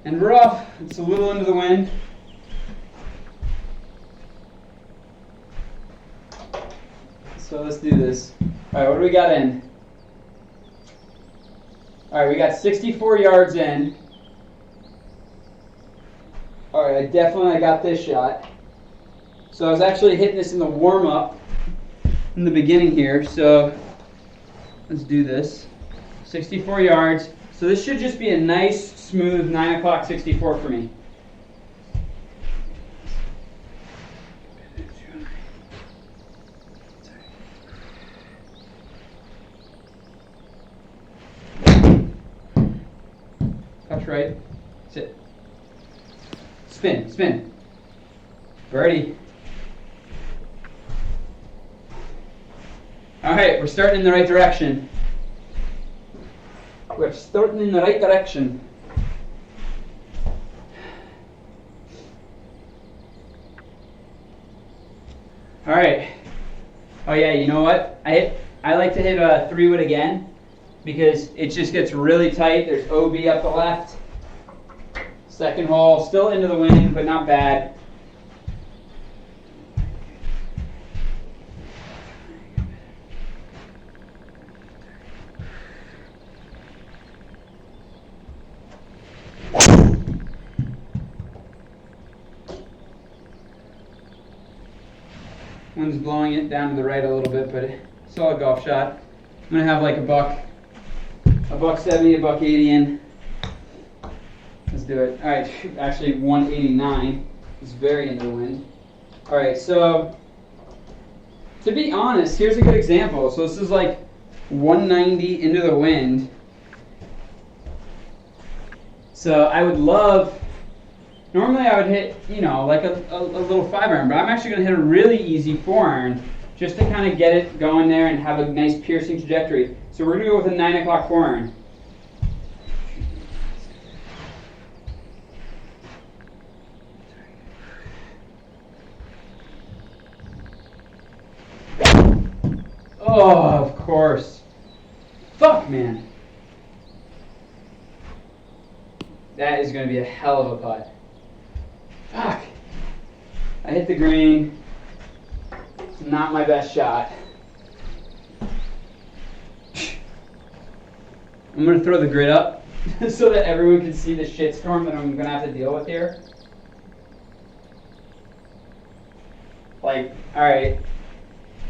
Speaker 1: And rough. It's a little into the wind. So let's do this. All right, what do we got in? All right, we got 64 yards in. All right, I got this shot. So I was actually hitting this in the warm-up in the beginning here. So let's do this. 64 yards. So this should just be a nice, smooth 9 o'clock 64 for me. Touch right. Sit. Spin. Birdie. All right, we're starting in the right direction. We're starting in the right direction. All right. Oh yeah, you know what? I like to hit a 3-wood again because it just gets really tight. There's OB up the left. Second hole, still into the wind, but not bad. Wind's blowing it down to the right a little bit, but solid golf shot. I'm gonna have like a buck 70, a buck 80 in. Let's do it. All right, actually 189. It's very into the wind. All right, so to be honest, here's a good example. So this is like 190 into the wind. So I would love. Normally I would hit, like a little 5-iron, but I'm actually going to hit a really easy 4-iron just to kind of get it going there and have a nice piercing trajectory. So we're going to go with a 9 o'clock 4-iron. Oh, of course. Fuck, man. That is going to be a hell of a putt. Fuck. I hit the green. It's not my best shot. I'm going to throw the grid up so that everyone can see the shitstorm that I'm going to have to deal with here. Like, alright,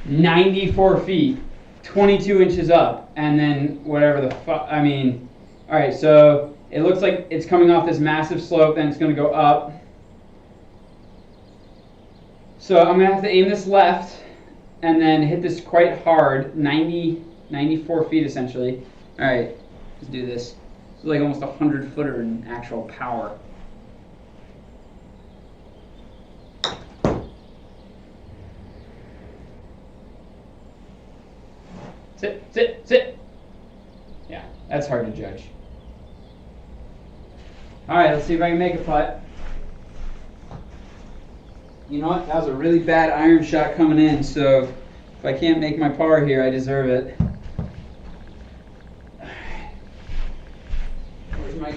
Speaker 1: 94 feet, 22 inches up, and then whatever the fuck, alright, so it looks like it's coming off this massive slope, then it's going to go up. So I'm going to have to aim this left and then hit this quite hard, 94 feet essentially. All right, let's do this. It's like almost 100-footer in actual power. Sit. Yeah, that's hard to judge. All right, let's see if I can make a putt. You know what? That was a really bad iron shot coming in, so if I can't make my par here, I deserve it.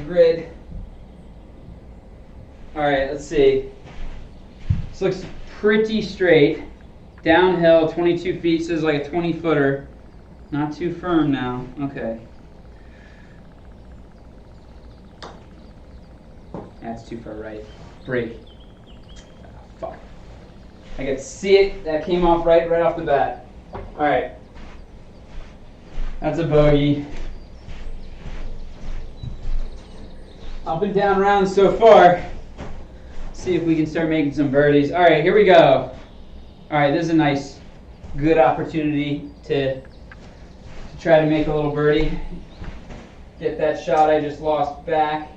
Speaker 1: grid. All right, let's see. This looks pretty straight. Downhill, 22 feet, so it's like a 20-footer. Not too firm now. Okay. That's too far right. Brake. Oh, fuck. I could see it. That came off right off the bat. All right. That's a bogey. Up and down rounds so far. See if we can start making some birdies. All right, here we go. All right, this is a nice, good opportunity to try to make a little birdie. Get that shot I just lost back.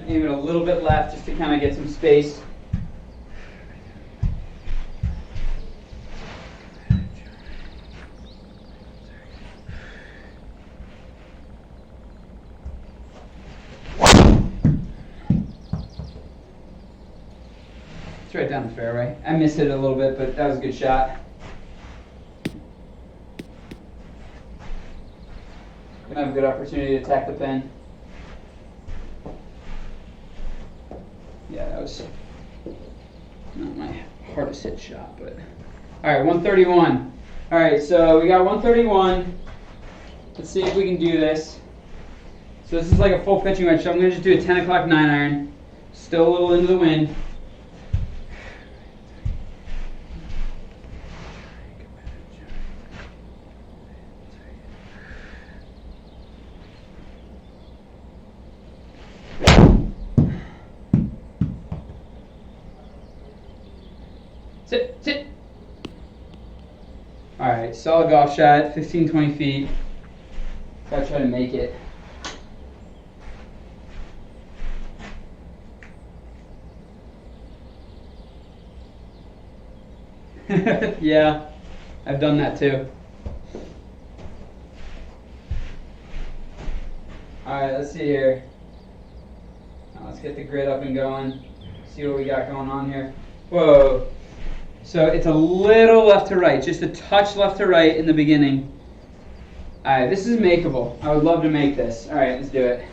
Speaker 1: Aim it a little bit left just to kind of get some space. It's right down the fairway. I missed it a little bit, but that was a good shot. Gonna have a good opportunity to attack the pin. Yeah, that was not my hardest hit shot, but all right, 131. All right, so we got 131. Let's see if we can do this. So this is like a full pitching wedge, so I'm gonna just do a 10 o'clock 9-iron. Still a little into the wind. Sit. All right, solid golf shot, 15, 20 feet. Gotta try to make it. Yeah, I've done that too. All right, let's see here. Now let's get the grid up and going. See what we got going on here. Whoa. So it's a little left to right, just a touch left to right in the beginning. All right, this is makeable. I would love to make this. All right, let's do it.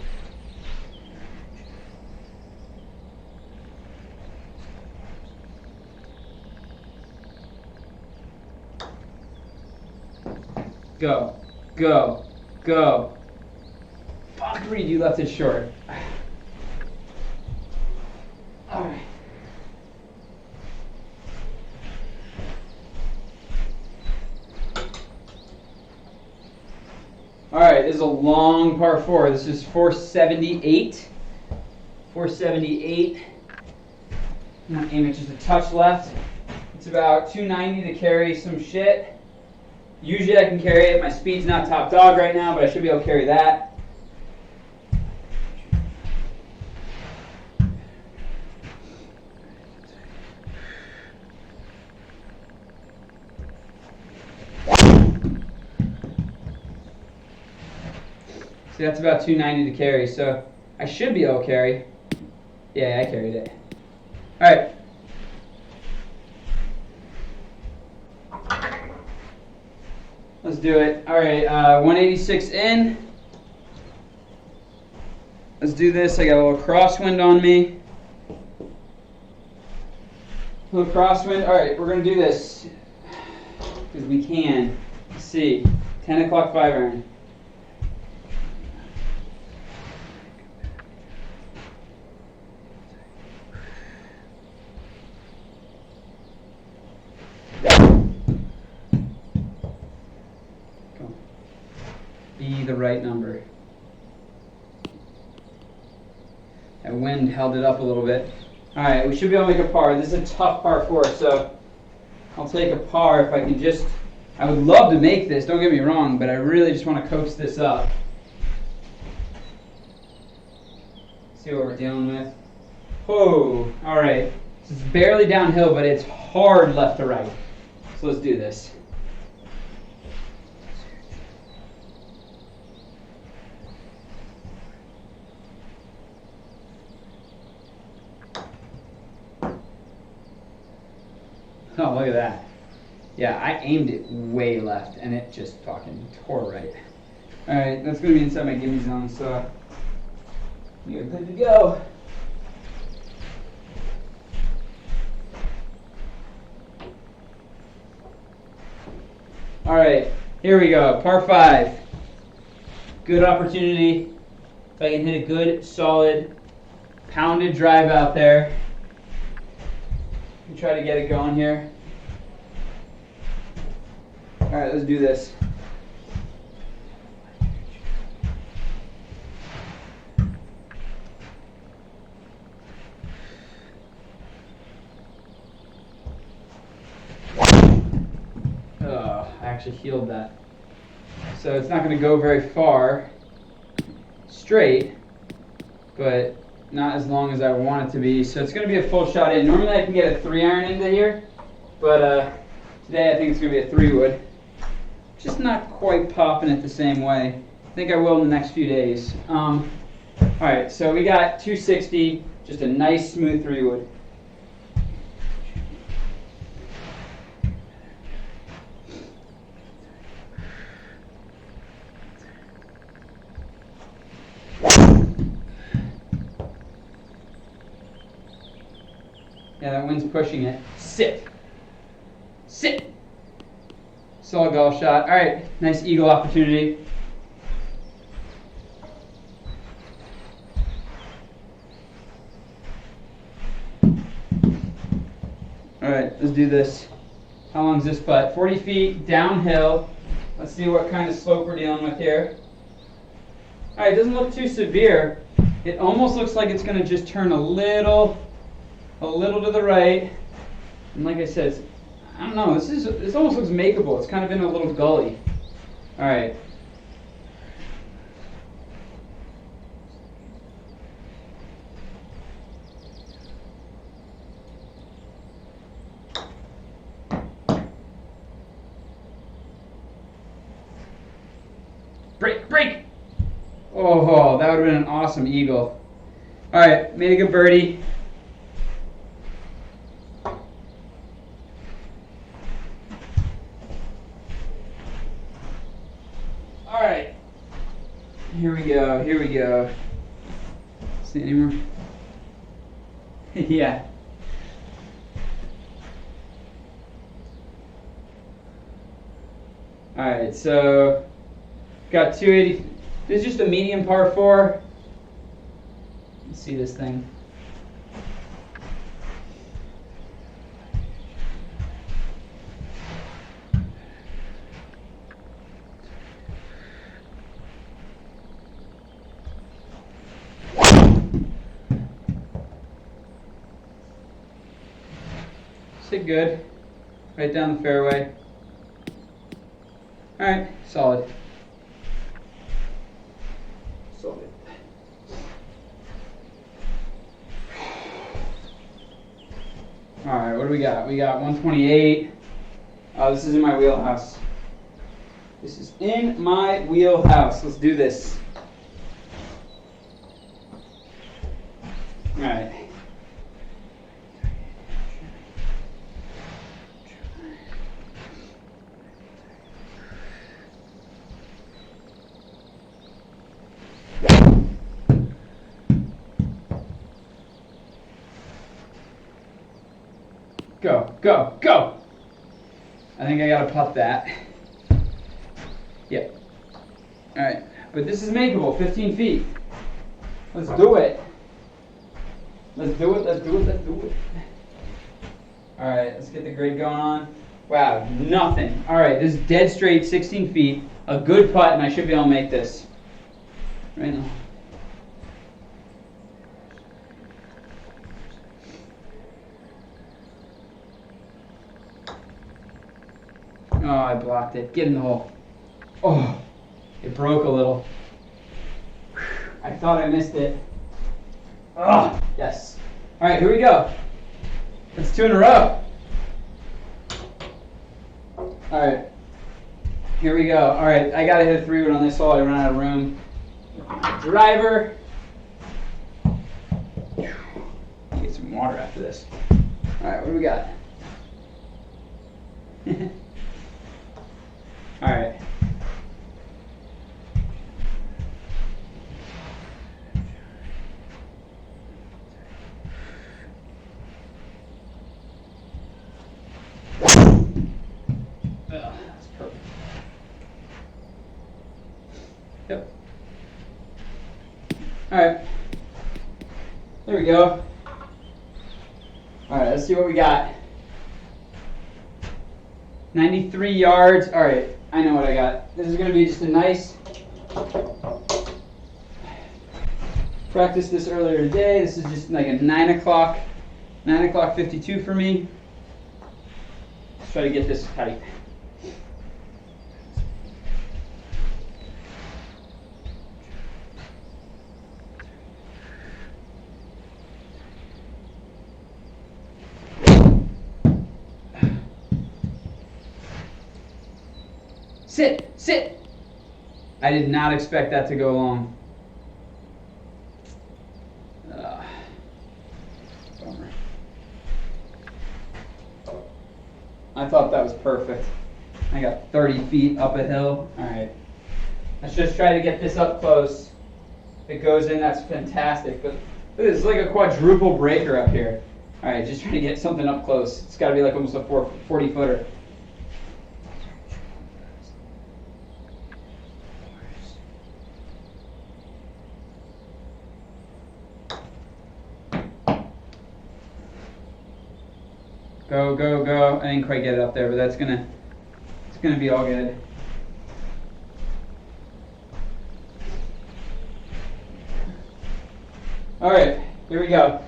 Speaker 1: Go, go, go. Fuck, Reed, you left it short. All right. All right, this is a long par 4. This is 478. 478. I'm going to aim it just a touch left. It's about 290 to carry some shit. Usually I can carry it. My speed's not top dog right now, but I should be able to carry that. See, that's about 290 to carry, so I should be able to carry. Yeah, I carried it. All right. Let's do it. All right, 186 in. Let's do this. I got a little crosswind on me. A little crosswind. All right, we're going to do this because we can. Let's see. 10 o'clock 5-iron. Be the right number. That wind held it up a little bit. All right, we should be able to make a par. This is a tough par 4, so I'll take a par if I can just. I would love to make this, don't get me wrong, but I really just want to coax this up. See what we're dealing with. Whoa, all right. This is barely downhill, but it's hard left to right. So let's do this. Oh, look at that. Yeah, I aimed it way left, and it just fucking tore right. All right, that's going to be inside my gimme zone, so You're good to go. All right, here we go. Par 5. Good opportunity. If I can hit a good, solid, pounded drive out there. And try to get it going here. All right, let's do this. I actually healed that. So it's not going to go very far straight, but not as long as I want it to be. So it's going to be a full shot in. Normally I can get a 3-iron into here, but today I think it's going to be a 3-wood. Just not quite popping it the same way. I think I will in the next few days. Alright, so we got 260, just a nice smooth 3-wood. Yeah, that wind's pushing it. Sit. Sit. Solid golf shot. All right, nice eagle opportunity. All right, let's do this. How long is this putt? 40 feet downhill. Let's see what kind of slope we're dealing with here. All right, it doesn't look too severe. It almost looks like it's going to just turn a little to the right. And like I said, I don't know, this almost looks makeable. It's kind of in a little gully. All right. Break! Oh, that would have been an awesome eagle. All right, made a good birdie. All right, here we go. See any more? Yeah. All right, so got 280. This is just a medium par 4. Let's see this thing. Sit good. Right down the fairway. All right, solid. Solid. All right, what do we got? We got 128. Oh, this is in my wheelhouse. This is in my wheelhouse. Let's do this. All right. Go! I think I gotta putt that. Yep. Alright, but this is makeable, 15 feet. Let's do it. Let's do it. Alright, let's get the grade going on. Wow, nothing. Alright, this is dead straight, 16 feet. A good putt, and I should be able to make this. Right now. Oh, I blocked it. Get in the hole. Oh, it broke a little. I thought I missed it. Oh, yes. All right, here we go. That's 2 in a row. All right, here we go. All right, I got to hit a 3-wood on this hole. I ran out of room. Driver. Get some water after this. All right, what do we got? All right. There we go. All right, let's see what we got. 93 yards. All right, I know what I got. This is going to be just a nice... Practiced this earlier today. This is just like a 9 o'clock 52 for me. Let's try to get this tight. Sit, sit. I did not expect that to go long. Bummer. I thought that was perfect. I got 30 feet up a hill. All right. Let's just try to get this up close. If it goes in, that's fantastic. But look, it's like a quadruple breaker up here. All right, just trying to get something up close. It's got to be like almost a 40-footer. Go, go, go. I didn't quite get it up there, but it's gonna be all good. All right, here we go.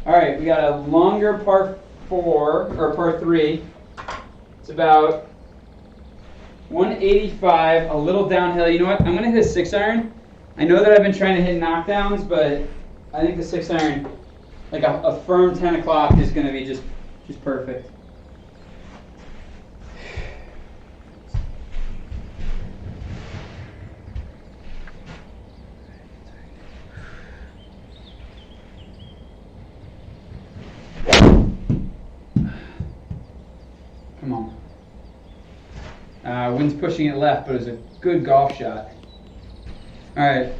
Speaker 1: All right, we got a longer par 4 or par 3. It's about 185, a little downhill. You know what? I'm gonna hit a 6-iron. I know that I've been trying to hit knockdowns, but I think the 6-iron, like a firm 10 o'clock, is going to be just perfect. Come on. Wind's pushing it left, but it was a good golf shot. All right.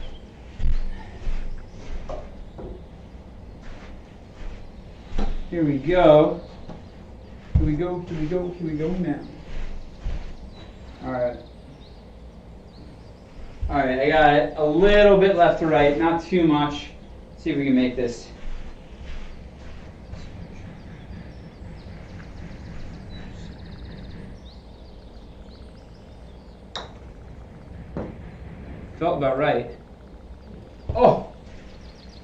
Speaker 1: Here we go. Here we go, here we go, here we go now. Alright. Alright, I got it a little bit left to right, not too much. Let's see if we can make this. Felt about right. Oh!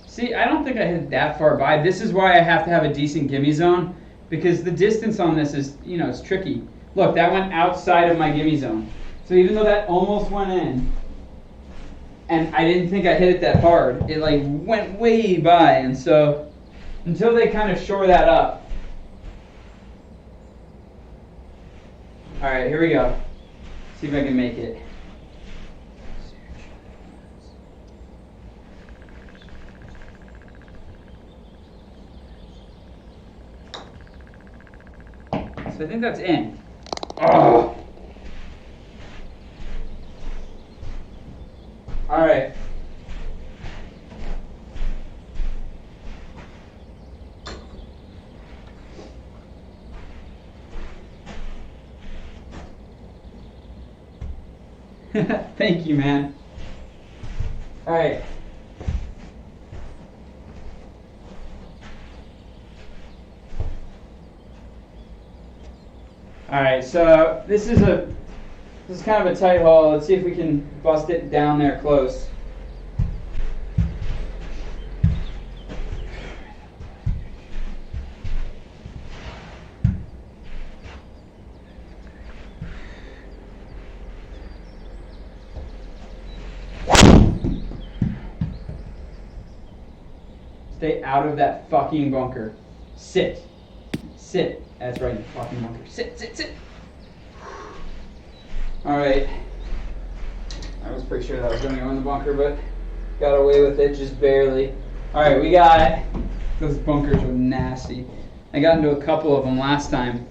Speaker 1: See, I don't think I hit that far by. This is why I have to have a decent gimme zone, because the distance on this is, it's tricky. Look, that went outside of my gimme zone. So even though that almost went in, and I didn't think I hit it that hard, it like went way by. And so until they kind of shore that up. All right, here we go. See if I can make it. So I think that's in. Oh. All right. Thank you, man. All right. All right, so this is kind of a tight hole. Let's see if we can bust it down there close. Stay out of that fucking bunker. Sit. Sit. That's right, you fucking bunker. Sit, sit, sit. All right. I was pretty sure that was going to go in the bunker, but got away with it just barely. All right, we got... Those bunkers were nasty. I got into a couple of them last time.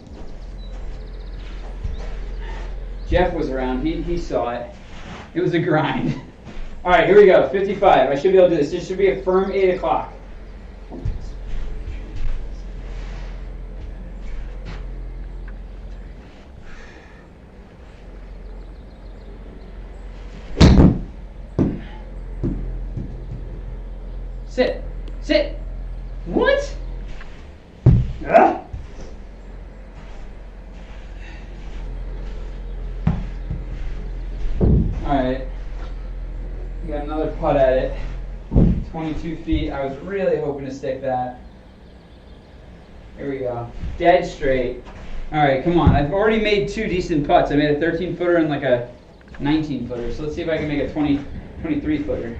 Speaker 1: Jeff was around. He saw it. It was a grind. All right, here we go. 55. I should be able to do this. This should be a firm 8 o'clock. Sit. Sit. What? Ah. Alright. Got another putt at it. 22 feet. I was really hoping to stick that. Here we go. Dead straight. Alright, come on. I've already made 2 decent putts. I made a 13-footer and like a 19-footer. So let's see if I can make a 23-footer.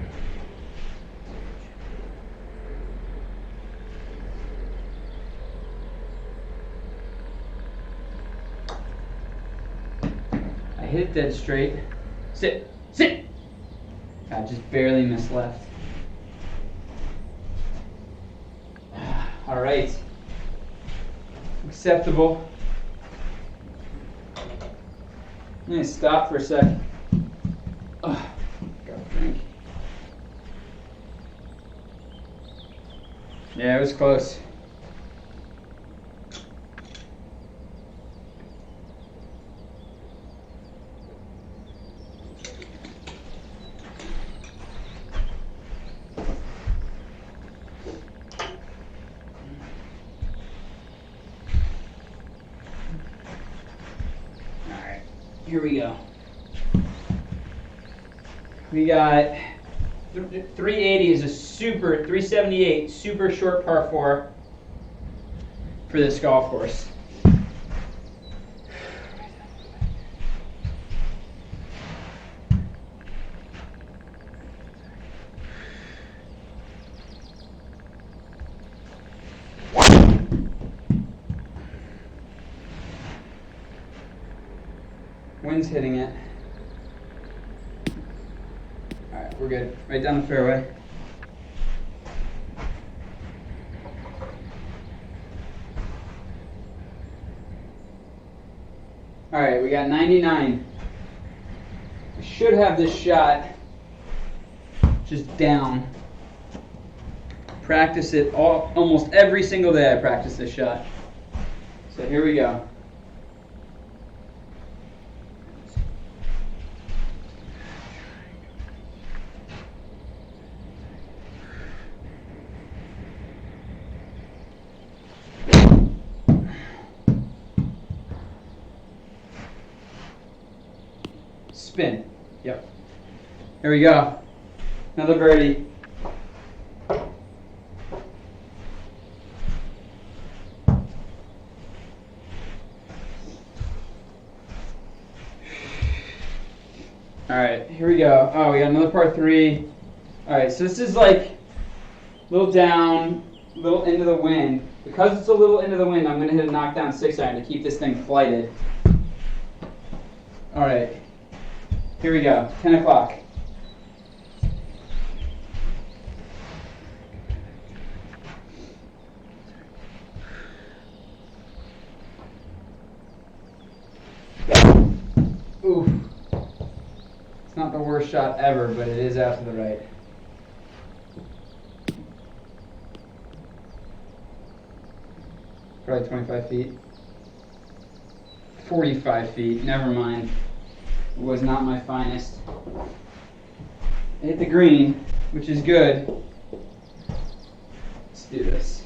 Speaker 1: I hit it dead straight. Sit. Sit. I just barely missed left. All right. Acceptable. I'm going to stop for a sec. Oh, got a drink. Yeah, it was close. Here we go. We got 380 is a super 378 super short par 4 for this golf course. Wind's hitting it. Alright, we're good. Right down the fairway. Alright, we got 99. I should have this shot just down. Practice it almost every single day I practice this shot. So here we go. Spin. Yep. There we go. Another birdie. Alright, here we go. Oh, we got another par 3. Alright, so this is like a little down, a little into the wind. Because it's a little into the wind, I'm going to hit a knockdown 6-iron to keep this thing flighted. Alright. Here we go, 10 o'clock. Oof. It's not the worst shot ever, but it is out to the right. Probably 25 feet. 45 feet, never mind. It was not my finest. I hit the green, which is good. Let's do this.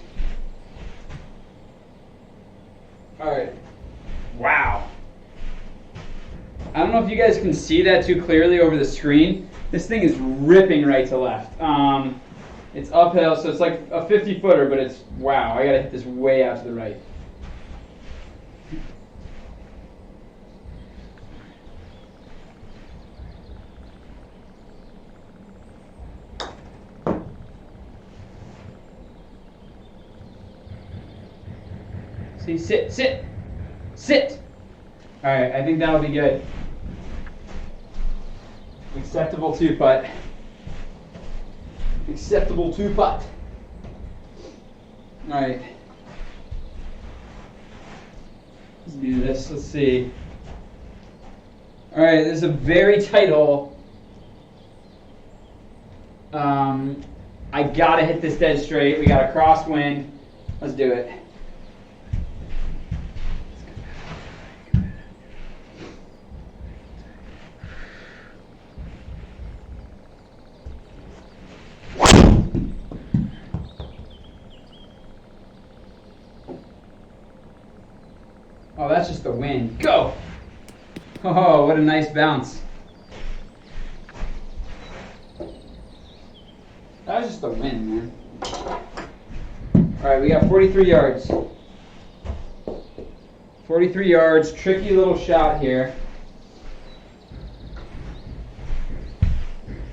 Speaker 1: Alright. Wow. I don't know if you guys can see that too clearly over the screen. This thing is ripping right to left. It's uphill, so it's like a 50-footer, but it's, wow, I gotta hit this way out to the right. See, sit, sit, sit. All right, I think that'll be good. Acceptable 2-putt. Acceptable 2-putt. All right. Let's do this. Let's see. All right, this is a very tight hole. I gotta hit this dead straight. We got a crosswind. Let's do it. Oh, that's just the wind. Go! Oh, what a nice bounce. That was just the wind, man. All right, we got 43 yards. 43 yards, tricky little shot here.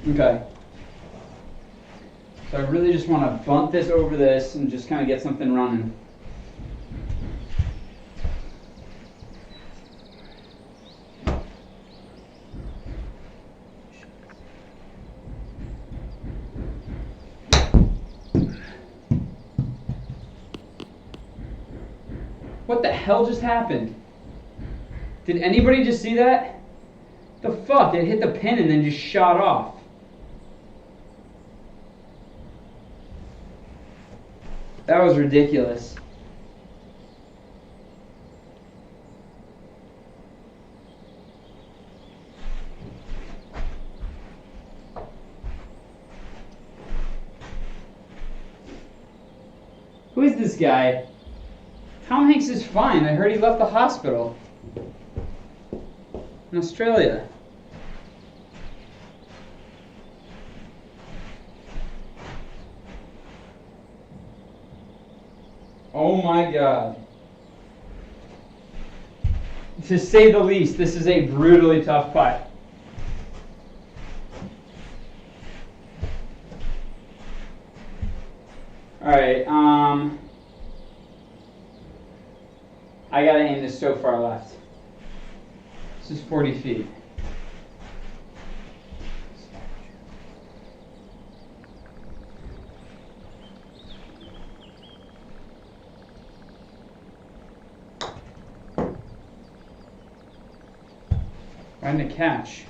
Speaker 1: Okay. So I really just want to bunt this over this and just kind of get something running. What the hell just happened? Did anybody just see that? The fuck? It hit the pin and then just shot off. That was ridiculous. Who is this guy? Tom Hanks is fine. I heard he left the hospital in Australia. Oh my God. To say the least, this is a brutally tough putt. All right, I gotta aim this so far left. This is 40 feet. Why didn't it catch?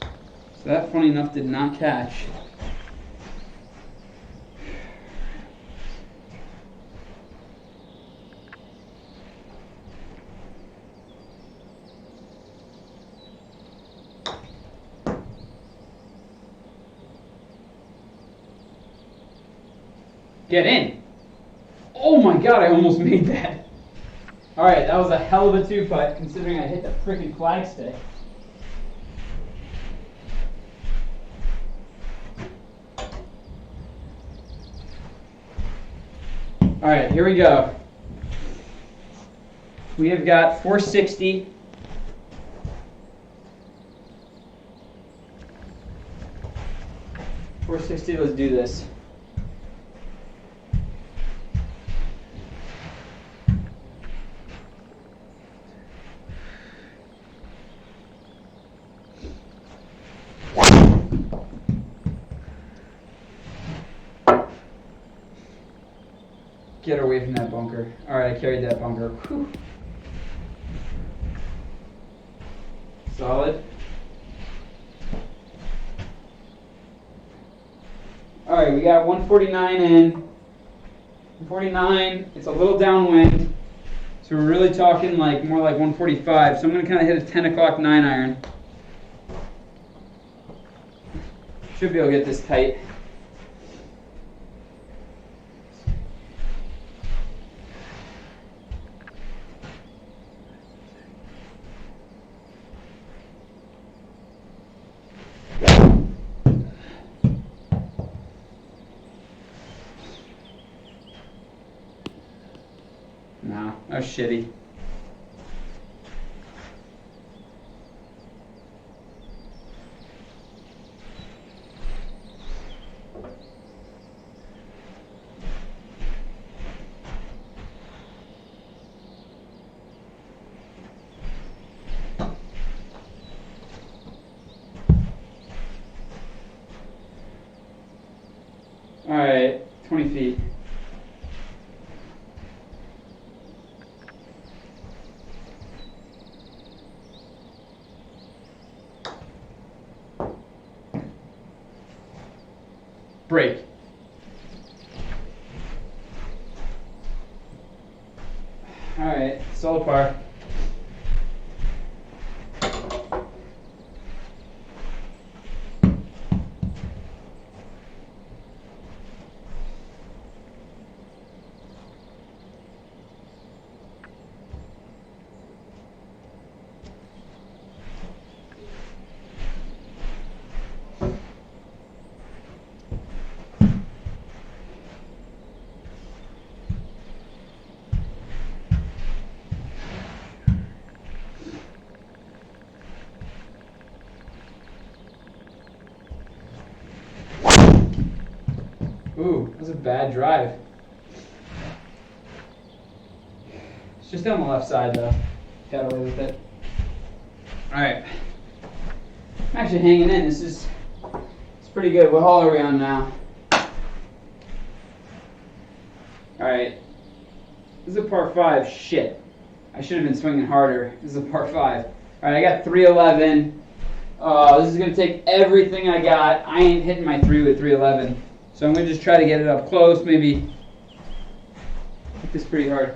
Speaker 1: So that, funny enough, did not catch. Get in. Oh my God, I almost made that. All right, that was a hell of a two-putt considering I hit the freaking flagstick. All right, here we go. We have got 460. Let's do this. Get away from that bunker. All right, I carried that bunker. Whew. Solid. All right, we got 149 in. 149. It's a little downwind, so we're really talking like more like 145. So I'm going to kind of hit a 10 o'clock 9 iron. Should be able to get this tight. No, that was shitty. All right, 20 feet. Break. All right, solid par. bad drive. It's just on the left side though. Got away with it. Alright. I'm actually hanging in. It's pretty good. What hole are we on now? Alright. This is a par 5. Shit. I should have been swinging harder. This is a par 5. Alright, I got 311. This is going to take everything I got. I ain't hitting my 3 with 311. So I'm going to just try to get it up close. Maybe hit this pretty hard.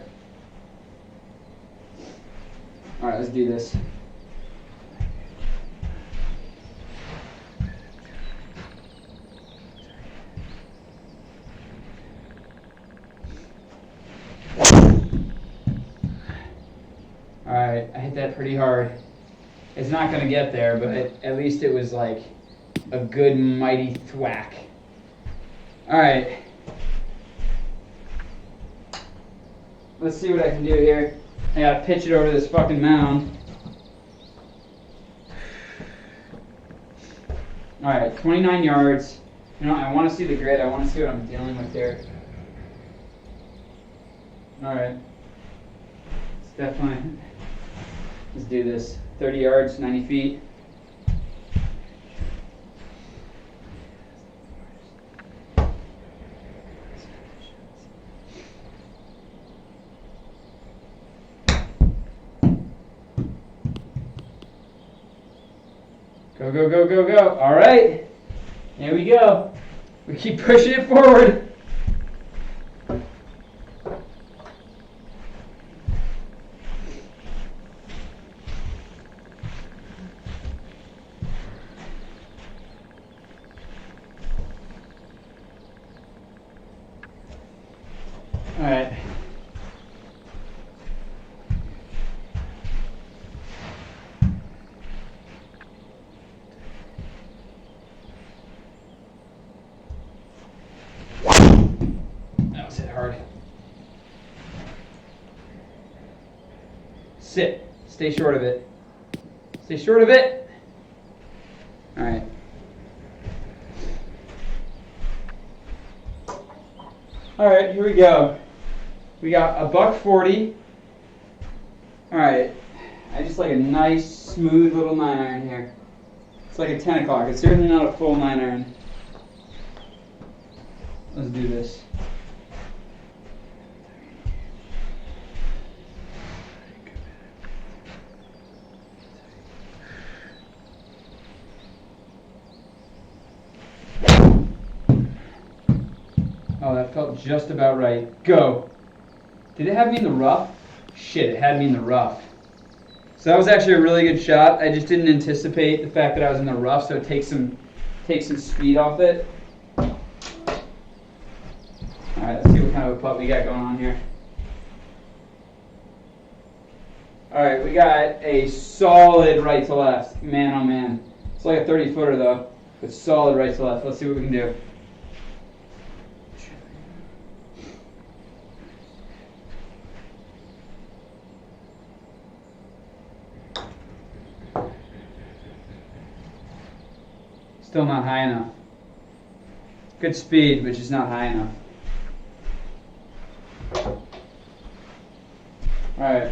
Speaker 1: Alright, let's do this. Alright, I hit that pretty hard. It's not going to get there, but at least it was like a good mighty thwack. Alright. Let's see what I can do here. I gotta pitch it over this fucking mound. Alright, 29 yards. You know, I want to see the grid. I want to see what I'm dealing with here. Alright. It's definitely... Let's do this. 30 yards, 90 feet. Go, go, go, go, go. All right. Here we go. We keep pushing it forward. All right. That was hit hard. Sit. Stay short of it. Stay short of it. All right. All right, here we go. We got a $140. All right. I just like a nice, smooth little 9-iron here. It's like a 10 o'clock. It's certainly not a full 9-iron. Let's do this. Oh, that felt just about right. Go. Did it have me in the rough? Shit, it had me in the rough. So that was actually a really good shot. I just didn't anticipate the fact that I was in the rough, so it takes some speed off it. Alright, let's see what kind of a putt we got going on here. Alright, we got a solid right to left. Man, oh man. It's like a 30-footer though, but solid right to left. Let's see what we can do. Still not high enough. Good speed, but just not high enough. Alright.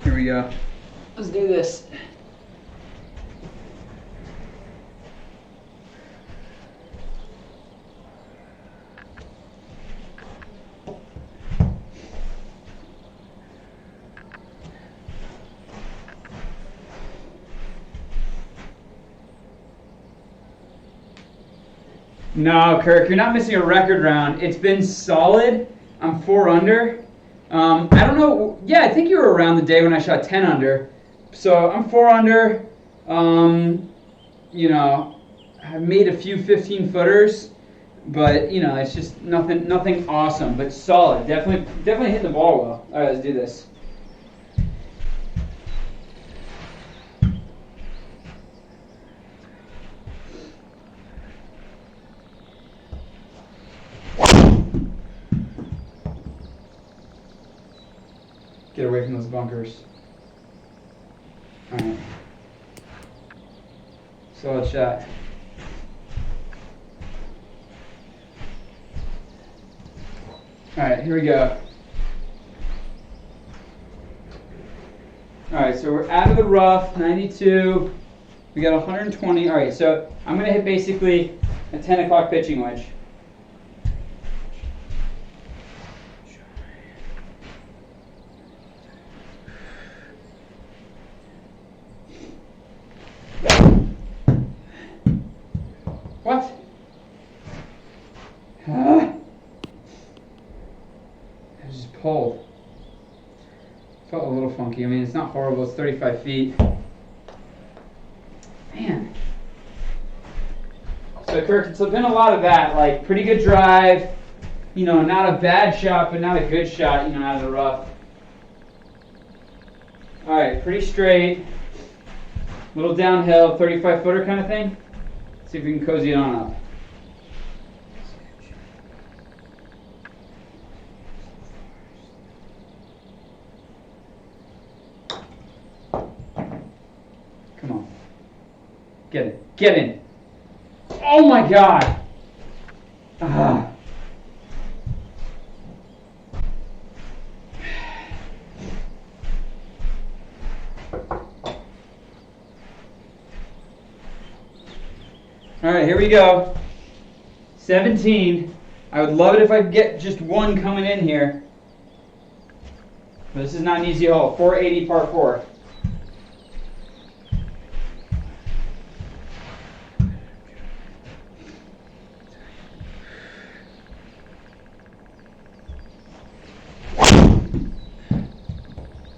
Speaker 1: Here we go. Let's do this. No, Kirk, you're not missing a record round. It's been solid. I'm 4 under. I don't know. Yeah, I think you were around the day when I shot 10 under. So I'm 4 under. You know, I've made a few 15-footers, but you know, it's just nothing awesome, but solid. Definitely hitting the ball well. All right, let's do this. Get away from those bunkers. All right. Solid shot. All right, here we go. All right, so we're out of the rough, 92. We got 120. All right, so I'm going to hit basically a 10 o'clock pitching wedge. What? I just pulled. Felt a little funky. I mean, it's not horrible. It's 35 feet. Man. So, Kirk, it's been a lot of that. Like, pretty good drive. You know, not a bad shot, but not a good shot, you know, out of the rough. All right, pretty straight. Little downhill, 35-footer kind of thing. See if we can cozy it on up. Come on. Get in. Get in. Oh my God. Ah. All right, here we go. 17. I would love it if I could get just one coming in here. But this is not an easy hole. 480 par 4.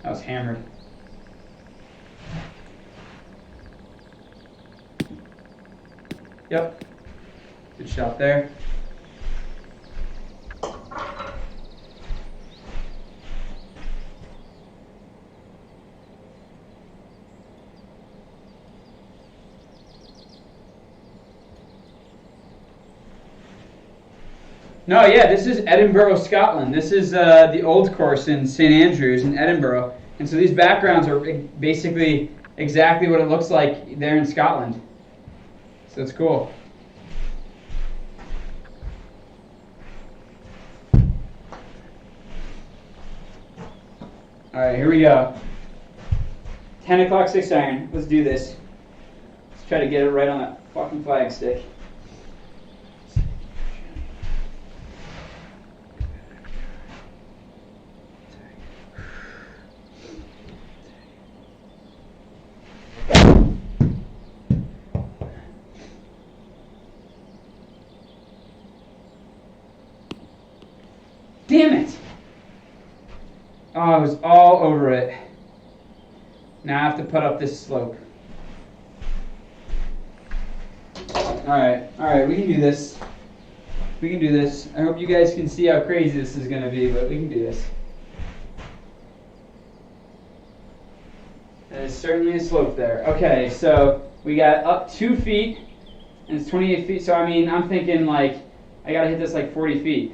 Speaker 1: That was hammered. Yep. Good shot there. No, yeah, this is Edinburgh, Scotland. This is the old course in St. Andrews in Edinburgh. And so these backgrounds are basically exactly what it looks like there in Scotland. So it's cool. All right, here we go. 10 o'clock 6 iron. Let's do this. Let's try to get it right on that fucking flag stick. Damn it! Oh, I was all over it. Now I have to put up this slope. Alright, we can do this. We can do this. I hope you guys can see how crazy this is going to be, but we can do this. There's certainly a slope there. Okay, so we got up 2 feet, and it's 28 feet, so I mean, I'm thinking like, I got to hit this like 40 feet.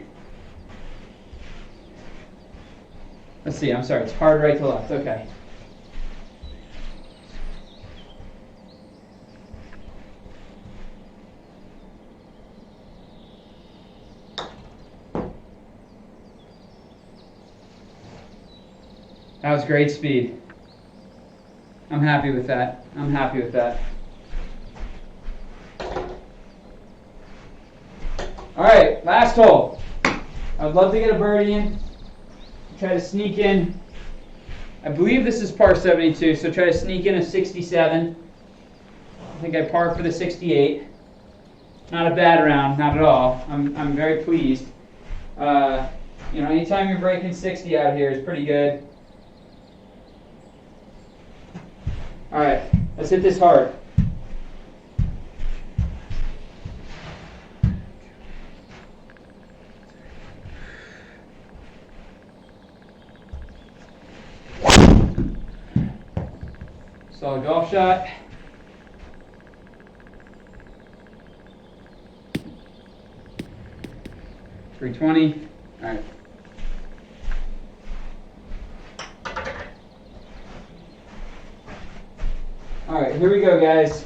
Speaker 1: Let's see, I'm sorry, it's hard right to left, okay. That was great speed. I'm happy with that. I'm happy with that. All right, last hole. I would love to get a birdie in. Try to sneak in. I believe this is par 72, so try to sneak in a 67. I think I par for the 68. Not a bad round, not at all. I'm very pleased. You know, anytime you're breaking 60 out here is pretty good. All right, let's hit this hard. Solid golf shot. .320. All right. All right, here we go, guys.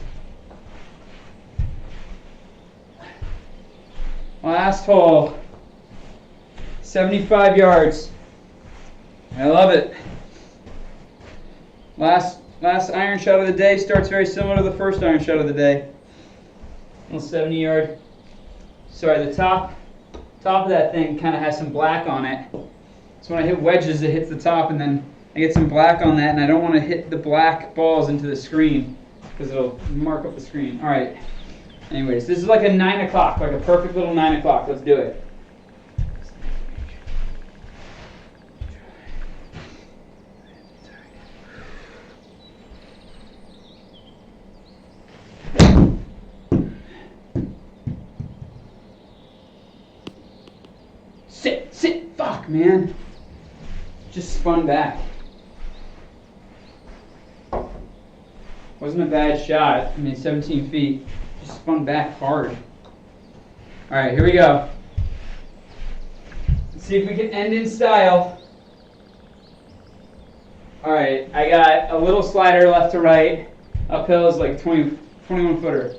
Speaker 1: Last hole. 75 yards. I love it. Last iron shot of the day starts very similar to the first iron shot of the day. Little 70-yard. Sorry, the top of that thing kind of has some black on it. So when I hit wedges, it hits the top, and then I get some black on that, and I don't want to hit the black balls into the screen because it'll mark up the screen. All right. Anyways, this is like a 9 o'clock, like a perfect little 9 o'clock. Let's do it. Sit, fuck, man. Just spun back. Wasn't a bad shot. I mean, 17 feet. Just spun back hard. All right, here we go. Let's see if we can end in style. All right, I got a little slider left to right. Uphill is like 21 footer.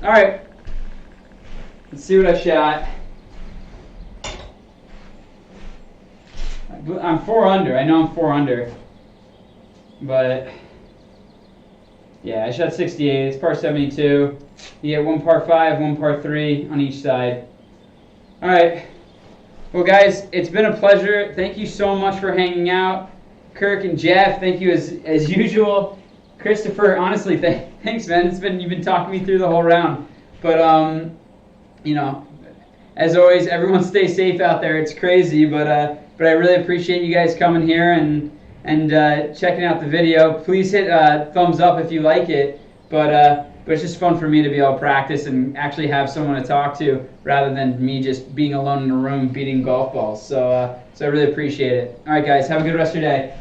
Speaker 1: All right, let's see what I shot. I'm 4 under. I know I'm 4 under, but yeah, I shot 68. It's par 72. You get 1 par 5, 1 par 3 on each side. All right. Well, guys, it's been a pleasure. Thank you so much for hanging out. Kirk and Jeff, thank you as usual. Christopher, honestly, thanks, man. You've been talking me through the whole round. But you know, as always, everyone stay safe out there. It's crazy, but I really appreciate you guys coming here and checking out the video. Please hit thumbs up if you like it. But it's just fun for me to be able to practice and actually have someone to talk to rather than me just being alone in a room beating golf balls. So I really appreciate it. All right, guys, have a good rest of your day.